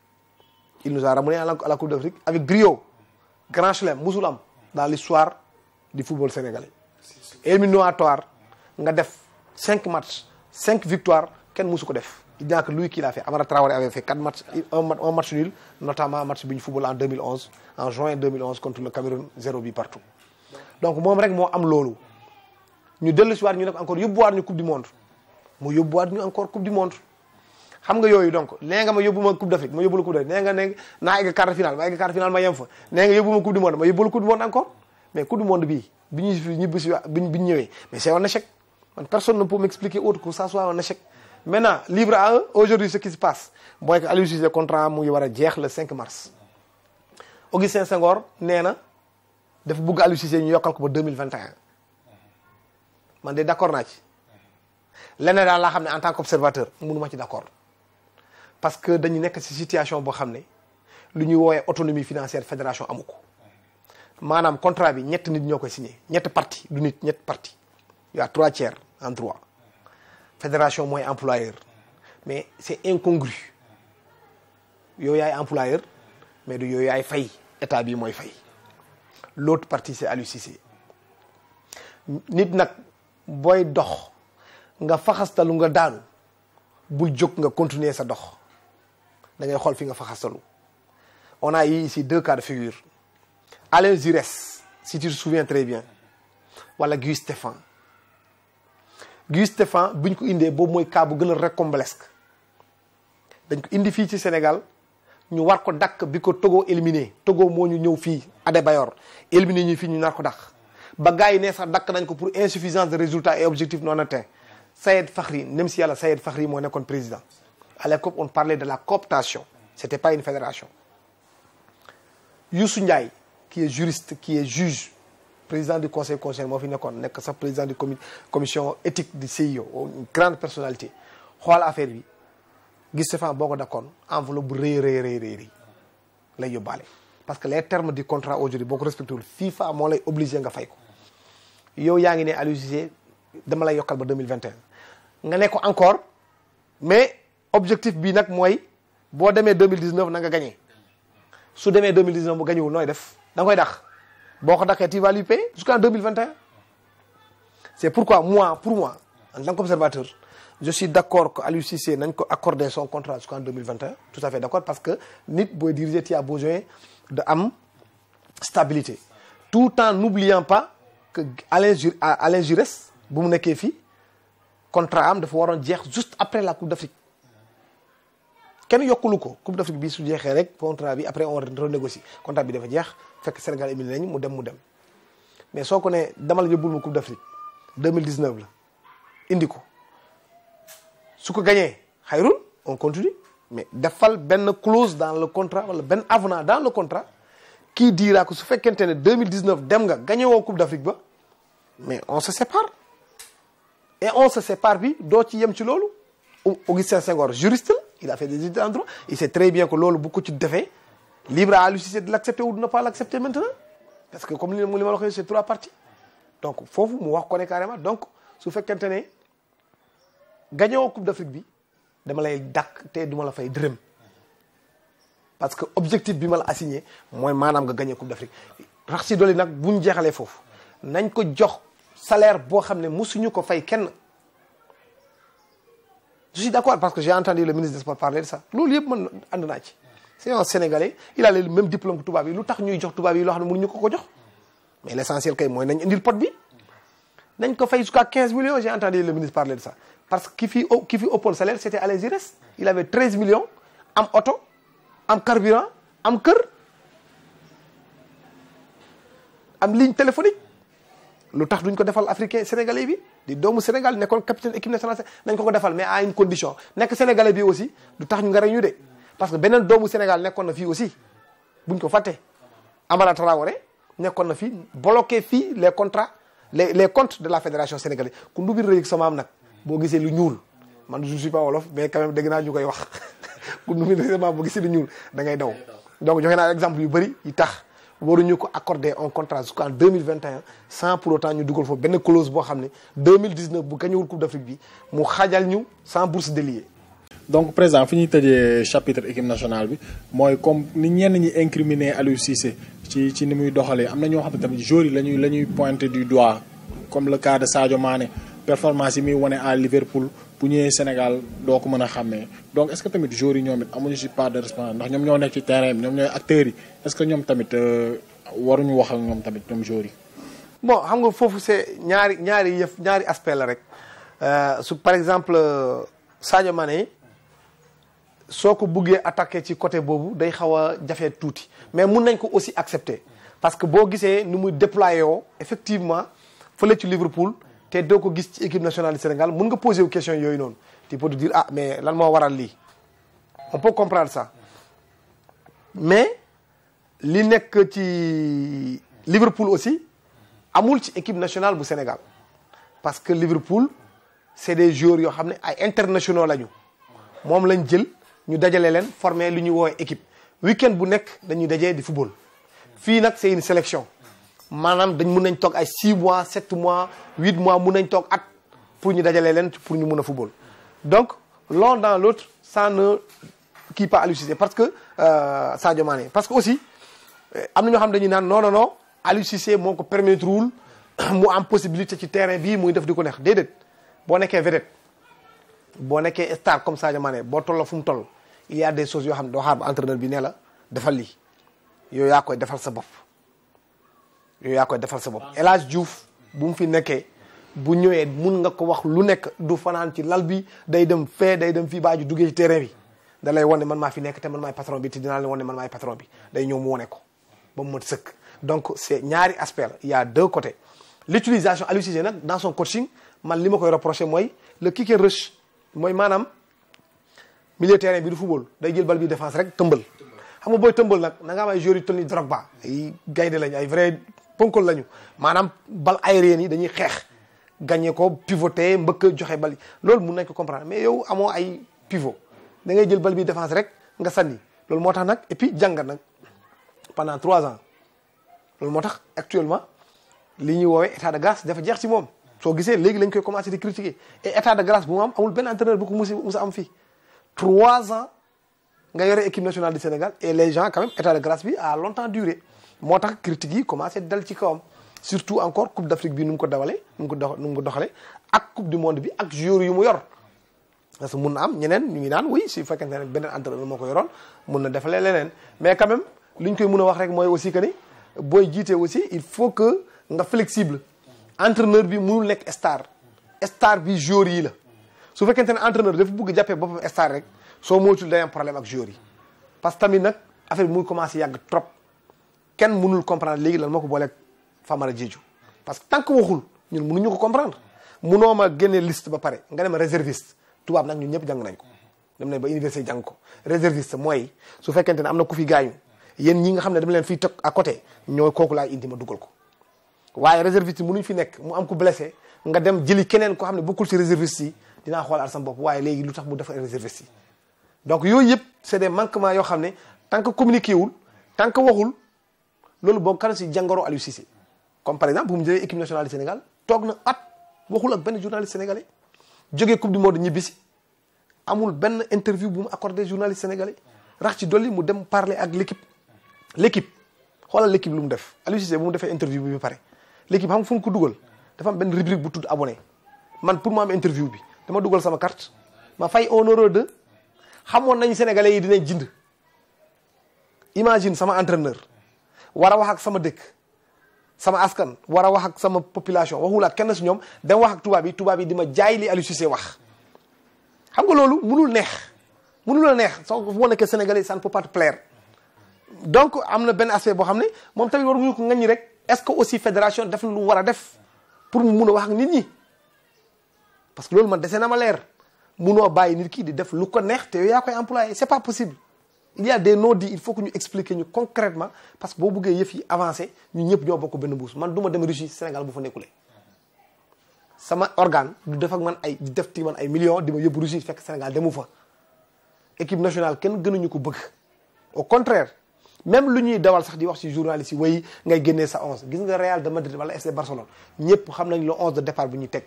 il nous a ramené à la Coupe d'Afrique avec brio grand chelem musul am dans l'histoire du football sénégalais éliminatoire nga def 5 matchs 5 victoires kenn musu ko def. Il n'y a que lui qui l'a fait. Amara Traoré avait fait 4 matchs, un match nul, notamment un match de football en 2011, en juin 2011 contre le Cameroun, 0 but partout. Donc, moi, je suis lolo. Nous devons encore yóbbuwaat ñu Coupe du Monde. Mu yóbbuwaat ñu encore Coupe du Monde. Xam nga yooyu donc nee nga ma yóbbu ma Coupe d'Afrique ma yóbbu la Coupe d'Afrique nee nga ne naa egg quart de finale ma egg quart de finale ma yem fa nee nga yóbbu ma Coupe du Monde ma yóbbu la Coupe du Monde encore mais Coupe du Monde bii bi ñu ñëwee mais c'est un échec. Personne ne peut m'expliquer autre que ça soit un échec. Maintenant, libre à eux, aujourd'hui, ce qui se passe, c'est que Aliou Cissé contrat mu ngi war a jeex le 5 mars. Augustin Senghor nee na dafa bëgg Aliou Cissé ñu yokkal ko ba 2021. man de d'accord naa ci. leneen daal laa xam ne en tant qu'observateur mënuma ci d'accord parce que dañu nekk ci situation boo xam ne lu ñuy woowee autonomie financière fédération amu ko. maanaam contrat bi ñett nit ñoo koy signé ñett parti du nit ñett parti. Il y a 3 tiers en droit. Fédération mooy employeur mais c'est incongru yow yaay employeur mais du yow yaay fay état bi mooy fay l'autre partie c'est Aliou Cissé nit nag booy dox nga faxastalu nga daanu bul jóg nga continuer sa dox da ngay xool fi nga faxastalu on a eu ici 2 cas de figure Alain Giresse si tu te souviens très bien wala Guy Stéphane Guy Stéphane bi ñu ko indee boobu mooy cas bu gën a rocambolesque dañ ko indi fii ci Sénégal ñu war ko dakk bi ko Togo éliminé Togo moo ñu ñëw fii Adebayor éliminé ñu fii ñu nar ko dakk ba gars yi ne sax dakk nañ ko pour insuffisance de résultats et objectifs non atteints Sayed Fakhri nem si yàlla Sayed Fakhri moo nekkoon président à l'époque on parlait de la cooptation c'était pas une fédération Youssou Ndiaye qui est juriste qui est juge président du conseil constitutionnel moo fi nekkoon nekk sax président du commission éthique du CIO une grande personnalité xool affaire bi gis Stéphane boo ko dakkoon enveloppe bu rëy lay yóbbaale parce que les termes du contrat aujourd'hui boo ko respecté wul FIFA moo lay obligé nga fay ko yow yaa ngi ne Aliou Cissé dama lay yokkal ba 2021 nga ne ko encore mais objectif bi nag mooy boo demee 2019 na nga gagné su demee 2019 bu gagnéwul nooy def da nga koy dax boo ko daxee tu vas lui payer jusqu'en 2021 c'est pourquoi pour moi en tant qu'observateur je suis d'accord que Aliou Cissé nañ ko accorder son contrat jusqu'en 2021 tout à fait d'accord parce que nit booy diriger tu as besoin de am stabilité tout en n'oubliant pas que Alain Giresse bu mu nekkee fii contrat am dafa waroon jeex juste après la Coupe d'Afrique kenn yokkulu ko Coupe d'Afrique bi su jeexee rek contrat bi après on renégocie contrat bi dafa jeex fekk Sénégal éliminé nañ mu dem mais soo ko ne demal yóbbul ma Coupe d'Afrique 2019 la indi ko su ko gagné xayrul on continue mais defal benn clause dans le contrat wala benn avenant dans le contrat qui dira que su fekkente ne 2019 dem nga gagné woo Coupe d'Afrique ba mais on se sépare et on se sépare bi doo ci yem ci loolu Augustin Senghor juriste la il a fait des études en droit il sait très bien que loolu bu ko ci defee libre à Aliou Cissé de l'accepter ou de ne pas l'accepter maintenant parce que comme li ma la waxee c'est 3 parties donc foofu mu wax ko ne carrément donc su fekkente ne gagné woo Coupe d'Afrique bi dama lay dàq te duma la fay dërëm parce que objectif bi ma la assigné mooy maanaam nga gagné Coupe d'Afrique rax si dolli nag buñ jeexalee foofu nañ ko jox salaire boo xam ne musuñu ko fay kenn. Je suis d'accord parce que j'ai entendu le ministre des Sports parler de ça loolu yëpp man ànd naa ci c'est un Sénégalais il a le même diplôme que tubaab yi lu tax ñuy jox tubaab yi loo xam ne mënuñu ko jox mais l'essentiel kay mooy nañ indil pot bi nañ ko fay jusqu'à 15 millions j'ai entendu le ministre parler de ça parce que ki fi ëppoon salaire c'était Alain Giresse il avait 13 millions am oto am carburant am kër am ligne téléphonique lu tax duñ ko defal africain sénégalais bi di doomu Sénégal nekkoon capitaine équipe nationale nañ ko defal mais à une condition nekk sénégalais bi aussi du tax ñu nga ñu de parce que beneen doomu Sénégal nekkoon na fii aussi buñ ko fàtte Amara Traoré nekkoon na fii bloqué fii les contrats les comptes de la fédération sénégalaise ku ndubir rëyëg sama am nag boo gisee lu ñuul man je suis pas wolof mais quand même dégg naa ñu koy wax ku ndubir rëyëg sama am boo gisee lu ñuul da ngay daw donc joxe naa exemple yu bëri yi tax waruñu ko accorder un contrat jusqu'en 2021 sans pour autant ñu dugal foofu benn clause boo xam ne 2019 bu gañewul Coupe d'Afrique bi mu xaajal ñu sans bourse déliée. donc président fi ñuy tëjee chapitre équipe nationale bi mooy comme ni ñenn ñi incriminer Aliou Cissé ci ni muy doxalee am na ñoo xam ne tamit joueurs yi la ñuy pointer du doigt comme le cas de Sadio Mané performance yi muy wane à Liverpool bu ñëwee Sénégal doo ko mën a xàmmee donc est-ce que tamit joueurs yi ñoom it amuñu ci part de responsabilité ndax ñoom ñoo nekk ci terrain bi ñoom ñooy acteurs yi est-ce que ñoom tamit waruñu wax ak ñoom tamit ñoom joueurs yi. bon xam nga foofu c'est ñaari aspect la rek su par exemple Sadio Mané soo ko buggee attaquer ci côté boobu day xaw a jafee tuuti mais mun nañ ko aussi accepter parce que boo gisee ni muy déployé woo effectivement fële ci Liverpool te doo ko gis ci équipe nationale du Sénégal mun nga poser wu question yooyu noonu tu peux te dire ah mais lan moo waral lii on peut comprendre ça mais li nekk ci Liverpool aussi amul ci équipe nationale bu Sénégal parce que Liverpool c'est des joueurs yoo xam ne ay internationaux lañu moom lañ jël ñu dajale leen former lu ñuy woowee équipe week-end bu nekk dañuy dajee di football fii nag c'est une sélection maanaam dañ mun nañ toog ay 6 mois 7 mois 8 mois mun nañ toog at pour ñu dajale leen pour ñu mun a football donc l'un dans l'autre ça ne kii pas Aliou Cissé parce que Sadio Mané parce que aussi am na ñoo xam dañuy naan non Aliou Cissé moo ko permettre wul mu am possibilité ci terrain bii muy def di ko neex déedéet boo nekkee vedette boo nekkee star comme Sadio Mané boo tolloo fu mu toll il y a des choses yoo xam ne doo xaar ba entraîneur bi ne la defal lii yow yaa koy defal sa bopp El Hadj Diouf bu mu fi nekkee bu ñëwee mun nga ko wax lu nekk du fanaan ci lal bi day dem fii baa ju duggee ci terrain bi da lay wane man maa fi nekk te man maay patron bi te dinaa leen wane man maay patron bi day ñëw mu wane ko ba mu mot sëkk donc c'est ñaari aspect la il y a deux côtés l'utilisation Aliou Cissé nag dans son coaching man li ma koy reprocher mooy le kick and rush mooy maanaam milieu terrain bi du football day jël bal bi défense rek tëmbal xam nga booy tëmbal nag na nga am ay joueurs yu toll ni Drogba ay gaynde lañu ay vrai ponkol lañu maanaam bal aérienne yi dañuy xeex gagné ko pivoter mbëkk joxe bal yi loolu mun nañ ko comprendre mais yow amoo ay pivot da ngay jël bal bi défense rek nga sànni loolu moo tax nag et puis jàngat nag pendant 3 ans loolu moo tax actuellement li ñuy woowee état de grâce dafa jeex ci moom soo gisee léegi lañ koy commencer di critiquer et état de grâce bu mu am amul benn entraîneur bu ko musa am fii 3 ans nga yore équipe nationale du Sénégal et les gens quand même état de grâce bi a longtemps duré moo tax critiques yi commencé dal ci kawam surtout encore coupe d'Afrique bi nu mu ko dawalee nu mu ko doxalee ak coupe du monde bi ak joueurs yu mu yor parce que mun na am ñeneen ñu ngi naan oui su fekkente ne beneen entraîneur moo ko yoroon mun na defalee leneen mais quand même li ñu koy mën a wax rek mooy aussi que ni booy jiite aussi il faut que nga flexible entraîneur bi mënul nekk star bi joueurs yi la su fekkente ne entraîneur dafa bëgg jàppee boppam star rek soo moytul day am problème ak joueurs yi parce que tamit nag affaire bi muy commencé yàgg trop kenn mënul comprendre léegi lan moo ko booleeg Famara Diédhiou parce que tant que waxul ñun mënuñu ko comprendre munoo ma génne liste ba pare nga dem réserviste tubaab nag ñun ñëpp jàng nañ ko dem nañ ba université jàng ko réserviste mooy su fekkente ne am na ku fi gaañu yéen ñi nga xam ne dama leen fiy teg à côté ñooy kooku laay indi ma dugal ko waaye réserviste yi mënuñ fi nekk mu am ku blessé nga dem jëli keneen koo xam ne bokkul ci réserviste yi dinaa xoolaat sama bopp waaye léegi lu tax mu def réserviste yi donc yooyu yëpp c'est des manquements yoo xam ne tant que communiqué wul tant que waxul loolu boo kan si jàngoro Aliou Cissé comme par exemple bu mu jëlee équipe nationale du Sénégal toog na at waxul ak benn journaliste sénégalais jógee coupe du monde ñibbisi amul benn interview bu mu accordé journaliste sénégalais rax ci dolli mu dem parler ak l'équipe xoolal l'équipe lu mu def Aliou Cissé bu mu defee interview bi ba pare l'équipe xam nga fu mu ko dugal dafa am benn rubrique bu tudd abonné man pour mu am interview bi dama dugal sama carte ma fay 1 € xamoon nañu sénégalais yi dinañ jënd imagine sama entraîneur war a wax ak sama dëkk sama askan war a wax ak sama population waxul ak kenn si ñoom dem wax ak tubaab yi di ma jaay li Aliou Cissé wax xam nga loolu mënul neex soo moo nekkee sénégalais ça ne peut pas te plaire donc am na benn aspect boo xam ne moom tamit waruñu ko ngañ rek est-ce que aussi fédération def na lu war a def pour mu mun a wax ak nit ñi parce que loolu man dese na ma leer munoo bàyyi nit ki di def lu ko neex te yow yaa koy employé c'est pas possible il y a des non-dits il faut que ñu expliquer ñu concrètement parce que boo bëggee yëf yi avancé ñu ñëpp ñoo bokk benn mbuus man du ma dem Russie Sénégal bu fa nekkulee sama organe du def ak man di def ci man ay millions di ma yóbbu Russie fekk Sénégal demu fa équipe nationale kenn gënuñu ko bëgg au contraire même lu ñuy dawal sax di wax ci journaliste yi way ngay génnee sa 11 gis nga Real de Madrid wala FC Barcelone ñëpp xam nañ le 11 de départ bu ñuy teg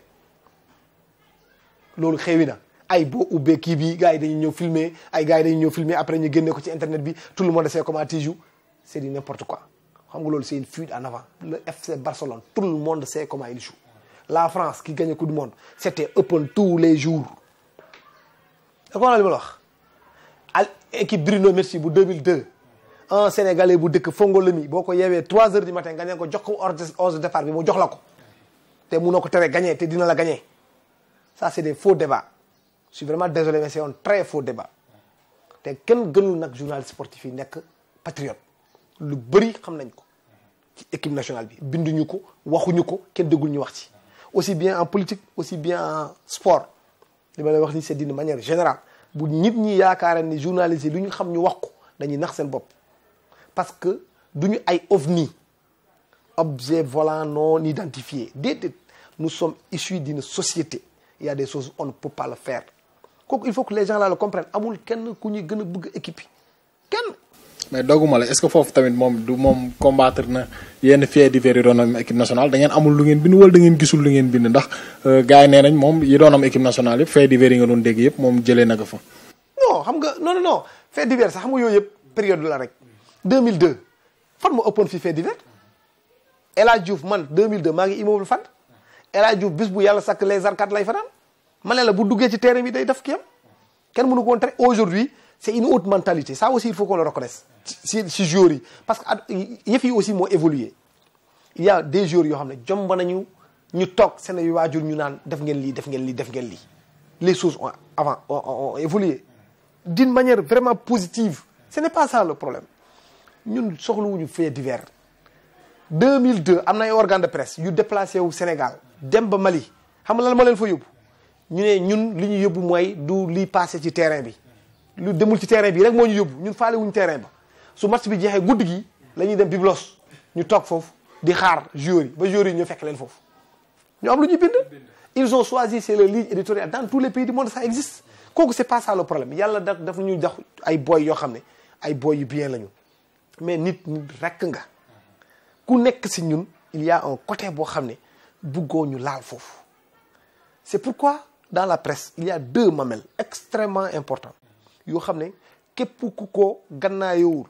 loolu xewi na ay boo ubbee kii bi gars yi dañuy ñëw filmer ay gars yi dañuy ñëw filmer après ñu génne ko ci internet bi tout le monde sait comment tu joues c'est du n'importe quoi xam nga loolu c'est une fuite en avant le FC Barcelone tout le monde sait comment il joue la France qui gagne Coupe du Monde c'était open tous les jours da ko li ma la wax al équipe Bruno Metsu bu 2002 un Sénégalais bu dëkk Fongolemi boo ko yeewee 3 heures du matin nga ne ko jox ko ordre de départ bi mu jox la ko te munoo ko tere gagner te dina la gagner ça c'est des faux débats je suis vraiment désolé mais c'est un très faux débat te kenn gënul nag journaliste sportif yi nekk patriote lu bëri xam nañ ko ci équipe nationale bi binduñu ko waxuñu ko kenn déggul ñu wax ci aussi bien en politique aussi bien en sport li ma lay wax ni c'est d'une manière générale bu nit ñi yaakaar ni journaliste yi lu ñu xam ñu wax ko dañuy nax seen bopp parce que duñu ay ovni objet volant non identifié déedéet nous sommes issus d'une société il y a des choses on ne peut pas le faire kooku il faut que les gens là le comprennent amul kenn ku ñuy gën a bëgg équipe yi kenn. mais dogguma la est-ce que foofu tamit moom combattre na yenn faits divers yi doon am équipe nationale da ngeen amul lu ngeen bind wala da ngeen gisul lu ngeen bind ndax gars yi nee nañ moom yi doon am équipe nationale yëpp faits divers yi nga doon dégg yëpp moom jëlee na ko fa. non xam nga non faits divers sax xam nga yooyu yëpp période la rek 2002 fan moo ëppoon fi faits divers El Hadj Diouf man 2002 maa ngi immeuble fan El Hadj Diouf bis bu yàlla sakk les arcades lay fanaan ma ne la bu duggee ci terrain bi day def kiyam kenn mënu ko woon tere aujourd'hui c'est une autre mentalité ça aussi il faut qu'on le reconnaisse si joueurs yi parce que yëf yi aussi moo évolué il y a des joueurs yoo xam ne jomba nañu ñu toog seen yu waajur ñu naan def ngeen lii les choses ont évolué d'une manière vraiment positive ce n'est pas ça le problème ñun soxlawuñu fait divers 2002 am na ay organe de presse yu déplacé wu Sénégal dem ba Mali xam nga lan moo leen fa yóbbu ñu ne ñun li ñu yóbbu mooy du liy passé ci terrain bi lu demul ci terrain bi rek moo ñu yóbbu ñun faale wuñu terrain ba su match bi jeexee guddi gi la ñuy dem biblos ñu toog foofu di xaar joueurs yi ba joueurs yi ñu fekk leen foofu ñu am lu ñuy bind ils ont choisi c'est leur ligne éditoriale dans tous les pays du monde ça existe kooku c'est pas ça le problème yàlla daf ñu jox ay boy yoo xam ne ay boy yu bien lañu mais nit rekk nga ku nekk si ñun il y a un côté boo xam ne buggoo ñu laal foofu c'est pourquoi dans la presse il y a 2 mamelles extrêmement importants yoo xam ne képp ku ko gannaayowul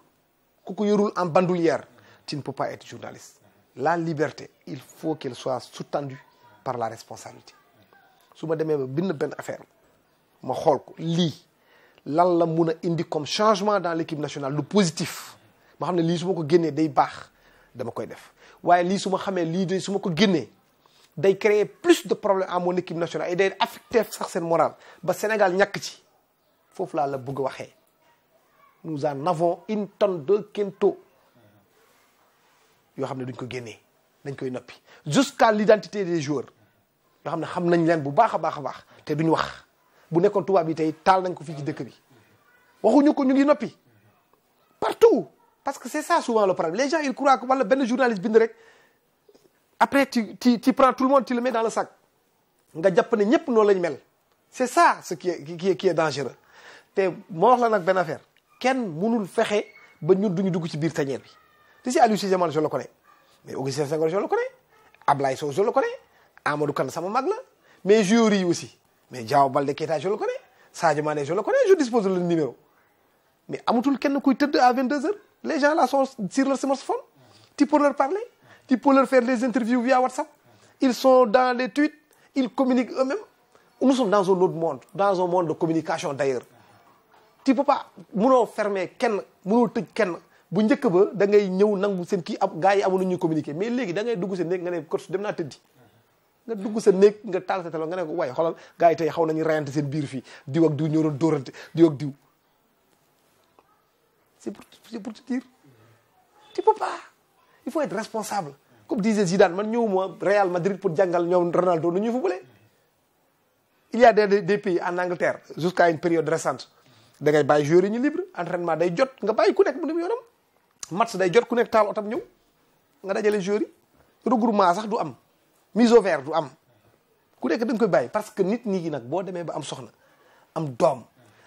ku ko yorul en bandoulière tu ne peux pas être journaliste la liberté il faut qu'elle soit sous-tendue par la responsabilité su ma demee ba bind benn affaire ma xool ko lii lan la mun a indi comme changement dans l'équipe nationale lu positif ma xam ne lii su ma ko génnee day baax dama koy def waaye lii su ma xamee lii de su ma ko génnee day créer plus de problèmes à mon équipe nationale et day affecter sax seen morale ba Sénégal ñàkk ci foofu laa la bëgg a waxee nous en avons une tonne de kento yoo xam ne duñ ko génnee dañ koy noppi jusqu'à l'identité des joueurs yoo xam ne xam nañ leen bu baax a baax a baax te duñ wax bu nekkoon tubaab yi tey taal nañ ko fii ci dëkk bi waxuñu ko ñu ngi noppi partout parce que c'est ça souvent le problème les gens ils croient que wala benn journaliste bind rek après tu prends tout le monde tu le mets dans le sac nga jàpp ne ñëpp noonu lañ mel c'est ça ce qui est dangereux te moo wax la nag benn affaire kenn mënul fexe ba ñun duñu dugg ci biir tanière bi te si Aliou Cissé man je le connais mais Augustin Senghor je le connais Ablaye Sow je le connais Amadou Kane sama mag la mais joueurs yi aussi mais Diao Baldé Keita je le connais Sadio Mané je le connais, je dispose de leur numéro mais amatul kenn kuy tëdd à 22h les gens là sont sur leur smartphone tu peux leur parler, tu peux leur faire des interviews via WhatsApp, ils sont dans les tweets, ils communiquent eux-mêmes. Nous sommes dans un autre monde, dans un monde de communication d'ailleurs. Tu peux pas mënoo fermer kenn mënoo tëj kenn bu njëkk ba da ngay ñëw nangu seen kii ab gars yi amoon ñu communiquer mais léegi da ngay dugg sa néeg nga ne coach dem naa tëddi nga dugg sa néeg nga taal sa téléphone nga ne ko waaye xoolal gars yi tey xaw nañu rayante seen biir fii diw ak diw ñoo doon dóorante diw ak diw c'est pour te dire tu peux pas il faut être responsable comme disait Zidane man ñëwuma Real Madrid pour jàngal ñoom Ronaldo nu ñuy footballé il y a des pays en Angleterre jusqu'à une période récente da ngay bàyyi joueurs yi ñu libre entraînement day jot nga bàyyi ku nekk mu dem yoonam match day jot ku nekk taal otam ñëw nga dajale joueurs yi regroupement sax du am mise au vert du am ku nekk da nga koy bàyyi parce que nit ñi nag boo demee ba am soxna am doom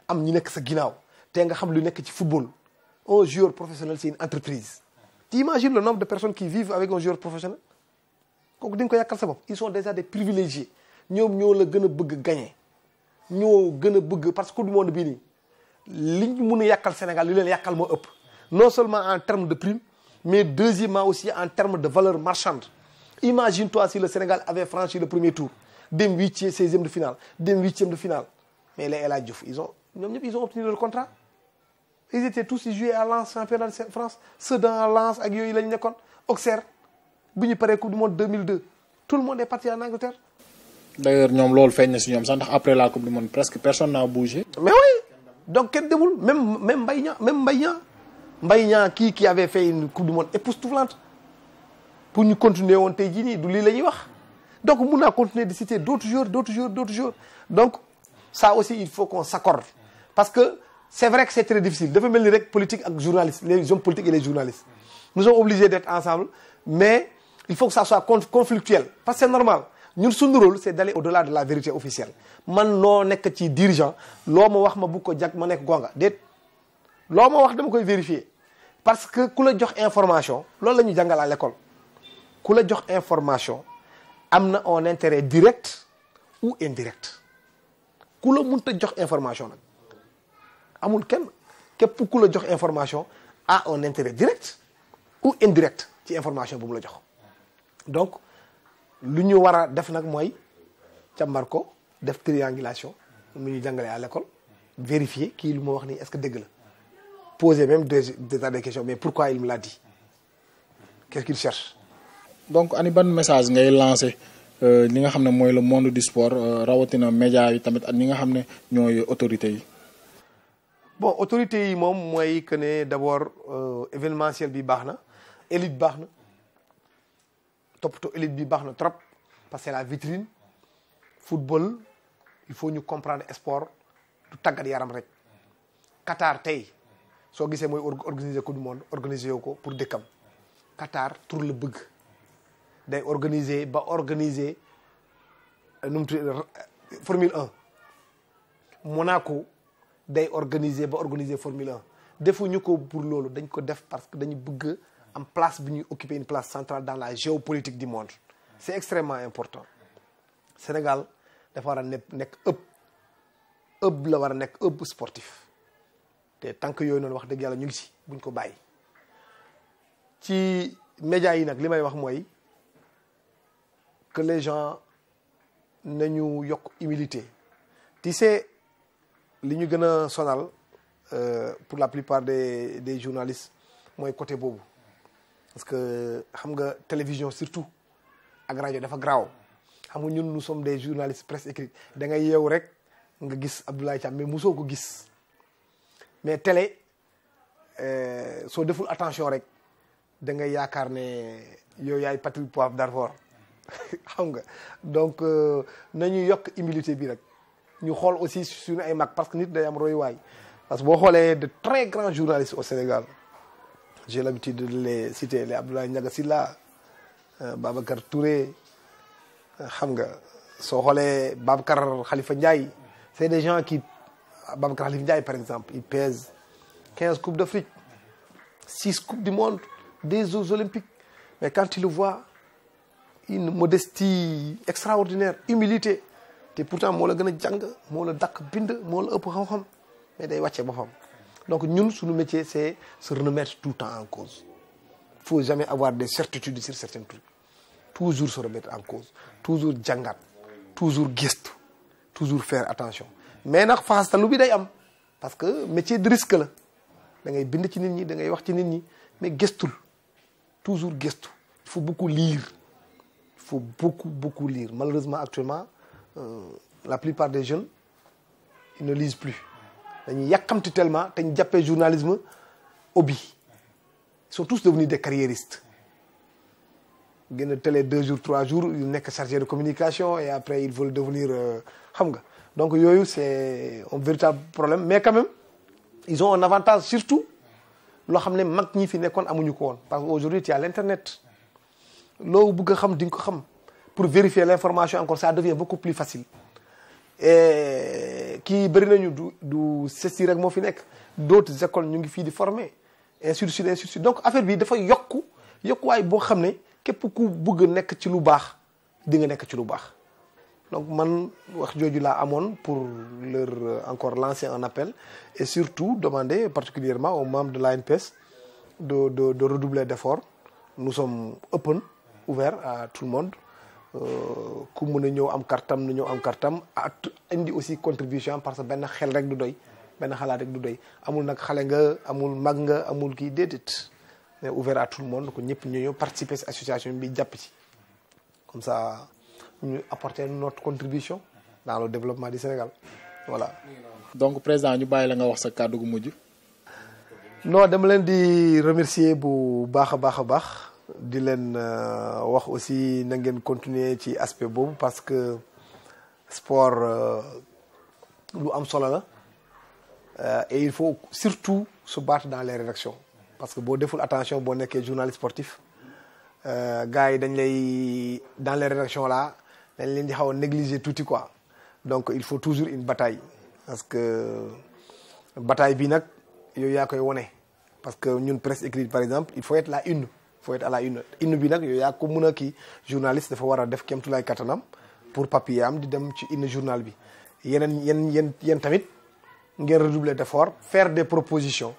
am ñu nekk sa ginnaaw te nga xam lu nekk ci football un joueur professionnel c'est une entreprise. Tu imagines le nombre de personnes qui vivent avec un joueur professionnel kooku di nga ko yàqal sa bopp ils sont déjà des privilégiés ñoom ñoo la gën a bëgg gagner ñoo gën a bëgg parce que coupe du monde bii nii li ñu mun a yàqal Sénégal li leen yàqal moo ëpp non seulement en termes de prime mais deuxièmement aussi en termes de valeur marchande. Imagine-toi si le Sénégal avait franchi le premier tour dem 8e 16e de finale dem 8e de finale mais les El Hadji Diouf ñoom ñëpp ils ont obtenu leur contrat. Ils étaient tous joués à Lens championnat de France ceux dans Lens ak yooyu lañ nekkoon Auxerre bu ñu paree coupe du monde 2002 tout le monde est parti en Angleterre. D'ailleurs ñoom loolu feeñ na si ñoom sax ndax après la coupe du monde presque personne n'a bougé. Mais oui donc kenn demul même Mbaye Niang qui avait fait une coupe du monde époustouflante pour ñu continuer woon tey jii nii du lii la ñuy wax donc mun naa continuer de citer d'autres joueurs donc ça aussi il faut qu'on s'accorde parce que c'est vrai que c'est très difficile dafa mel ni rek politique ak journalistes les hommes politiques et les journalistes nous sommes obligés d'être ensemble mais il faut que ça soit conflictuel parce que c'est normal ñun suñu rôle c'est d'aller au-delà de la vérité officielle man noo nekk ci dirigeant loo ma wax ma bugg ko jag ma nekk gonga déet loo ma wax dama koy vérifier parce que ku la jox information loolu la ñu jàngal à l'école ku la jox information am na un intérêt direct ou indirect ku la mënta jox information nag amul kenn képp ku la jox information a un intérêt direct ou indirect ci information bu mu la jox donc lu ñu war a def nag mooy càmbar ko def triangulation mu ñu jàngalee à l'école vérifier kii lu ma wax nii est-ce que dëgg la poser même des questions mais pourquoi il me l'a dit qu'est-ce qu'il cherche. donc ani ban message ngay lancer li nga xam ne mooy le monde du sport rawatina médias yi tamit ak ñi nga xam ne ñooy autorités yi. bon autorités yi moom mooy que ne d'abord événementiel bi baax na élite baax na toppatoo élite bi baax na trop parce que c'est la vitrine football il faut ñu comprendre sport du tàggat yaram rek Qatar tey soo gisee mooy organiser coupe du monde organiser wu ko pour dëkkam Qatar tur la bëgg day organiser ba organiser nu mu tudd Formule 1 Monaco day organiser ba organiser Formule 1 defuñu ko pour loolu dañ ko def parce que dañu bëgg am place bi ñuy occuper une place centrale dans la géopolitique du monde c'est extrêmement important Sénégal dafa war a nekk ëpp la war a nekk ëpp sportif te tant que yooyu noonu wax dëgg yàlla ñu ngi si buñ ko bàyyi ci médias yi nag li may wax mooy que les gens nañu yokk humilité tu sais li ñu gën a sonal pour la plupart des journalistes mooy côté boobu parce que xam nga télévision surtout ak rajo dafa graaw xam nga ñun nous sommes des journalistes presse écrite da ngay yeewu rek nga gis Abdoulaye Thiam mais mosoo ko gis mais télé soo deful attention rek da ngay yaakaar ne yow yaay Patrick Poivre d'Arvor xam nga donc nañu yokk humilité bi rek ñu xool aussi suñu ay mag parce que nit day am royuwaay parce que boo xoolee de très grands journalistes au Sénégal j'ai l'habitude de les citer les Abdoulaye Ndiaga Sylla Babacar Touré xam nga soo xoolee Babacar Khalifa Ndiaye c'est des gens qui Babacar Khalifa Ndiaye par exemple il pèse 15 coupes d'Afrique 6 coupes du monde des Jeux olympiques mais quand tu le vois une modestie extraordinaire humilité te pourtant moo la gën a jàng moo la dàq bind moo la ëpp xam-xam mais day wàcce boppam. Donc ñun suñu métier c'est se remettre tout le temps en cause. Il faut jamais avoir des certitudes sur certains trucs. Toujours se remettre en cause, toujours jàngat, toujours gëstu, toujours faire attention. Mais nag faxastalu bi day am parce que métier de risque la da ngay bind ci nit ñi da ngay wax ci nit ñi mais gëstul toujours gëstu. Il faut beaucoup lire, il faut beaucoup lire. Malheureusement actuellement la plupart des jeunes ils ne lisent plus. dañuy yàkkamti tellement te ñu jàppee journalisme hobby. Ils sont tous devenus des carriéristes. Génn télé 2 jours 3 jours ils nekk chargé de communication et après ils veulent devenir xam nga donc yooyu c'est un véritable problème mais quand même ils ont un avantage surtout loo xam ne mag ñi fi nekkoon amuñu ko woon parce que aujourd'hui tu as l'internet loo bëgg a xam di nga ko xam pour vérifier l'information encore ça devient beaucoup plus facile et kii bëri nañu du CESTI rek moo fi nekk d'autres écoles ñu ngi fii di former ainsi de suite donc affaire bi dafa yokkuwaay boo xam ne képp ku bëgg nekk ci lu baax di nga nekk ci lu baax donc man wax jooju laa amoon pour leur encore lancer un appel et surtout demander particulièrement aux membres de l'ANPS de redoubler d'efforts. Nous sommes open, ouverts à tout le monde. Ku mën a ñëw am kartam na ñëw am kartam indi aussi contribution parce que benn xel rek du doy benn xalaat rek du doy amul nag xale nga amul mag nga amul kii déedéet mais ouvert à tout le monde ko ñëpp ñu ñëw participer ci association bi jàpp ci comme ça ñu apporter notre contribution dans le développement du Sénégal voilà. donc président ñu bàyyi la nga wax sa kàddu gu mujj. non dama leen di remercier bu baax a baax di leen wax aussi na ngeen continuer ci aspect boobu parce que sport lu am solo la et il faut surtout se battre dans les rédactions parce que boo deful attention boo nekkee journaliste sportif gars yi dañ lay dans les rédactions là dañ leen di xaw a négliger tuuti quoi donc il faut toujours une bataille parce que bataille bi nag yow yaa koy wone parce que ñun presse écrite par exemple il faut être la une. faut être à la une bi nag yow yaa ko mën a kii journaliste dafa war a def kéemtulaay kattanam pour papier am di dem ci une journal bi yéen tamit ngeen redoubler d'effort faire des propositions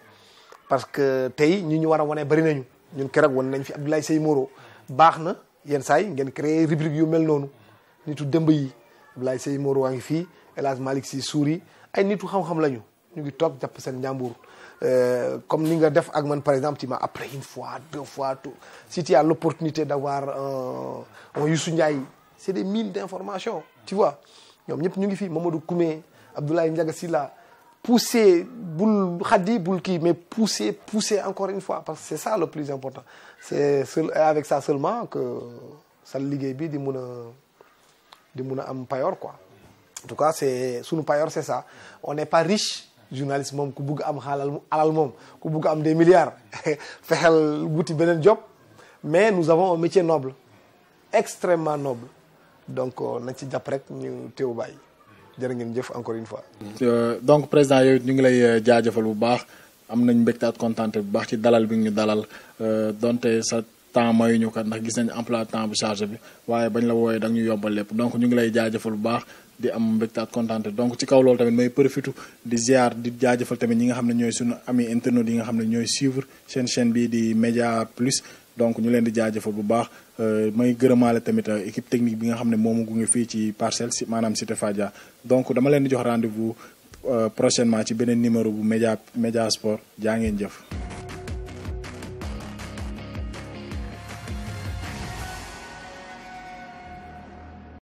parce que tey ñi ñu war a wane bari nañu ñun keroog wan nañ fi Abdoulaye Seye Moro baax na yenn saa yi ngeen créer rubrique yu mel noonu nitu dëmb yi Abdoulaye Seye Moro waa ngi fii El Hadj Malick Sy Souris ay nitu xam-xam lañu ñu ngi toog jàpp seen njàmbur. Comme ni nga def ak man par exemple tu m'as appelé une fois 2 fois tout si tu as l'opportunité d'avoir un Youssou Ndiaye c'est des mines d'informations tu vois ñoom ñëpp ñu ngi fi Mamadou Koumé Abdoulaye Ndiaga Sylla pousser bul xaddi bul kii mais pousser encore une fois parce que c'est ça le plus important c'est avec ça seulement que sa liggéey bi di mun a am payoor quoi en tout cas c'est sunu payoor c'est ça on n'est pas riche journaliste moom ku bugg am alal moom ku bugg am des milliards fexeel wuti beneen job mais nous avons un métier noble extrêmement noble donc nañ ci jàpp rek ñu teew bàyyi jërë ngeen jëf encore une fois. donc président yow ñu ngi lay jaajëfal bu baax am nañ mbégte ak kontaante bu baax ci dalal bi ñu dalal donte sa temps mayuñu ko ndax gis nañ emploi temps bu chargé bi waaye bañ la wooyee da nga ñu yombal lépp donc ñu ngi lay jaajëfal bu baax. di am mbégte ak kontaante donc ci kaw loolu tamit may profité di ziar di jaajëfal tamit ñi nga xam ne ñooy suñu ami internautes yi nga xam ne ñooy suivre seen chaîne bi di Média Plus donc ñu leen di jaajëfal bu baax may gërëmaale tamit équipe technique bi nga xam ne moomu gunge fii ci Parcelles si maanaam Cité Fadia donc dama leen di jox rendez-vous prochainement ci beneen numéro bu Média Sport jaa ngeen jëf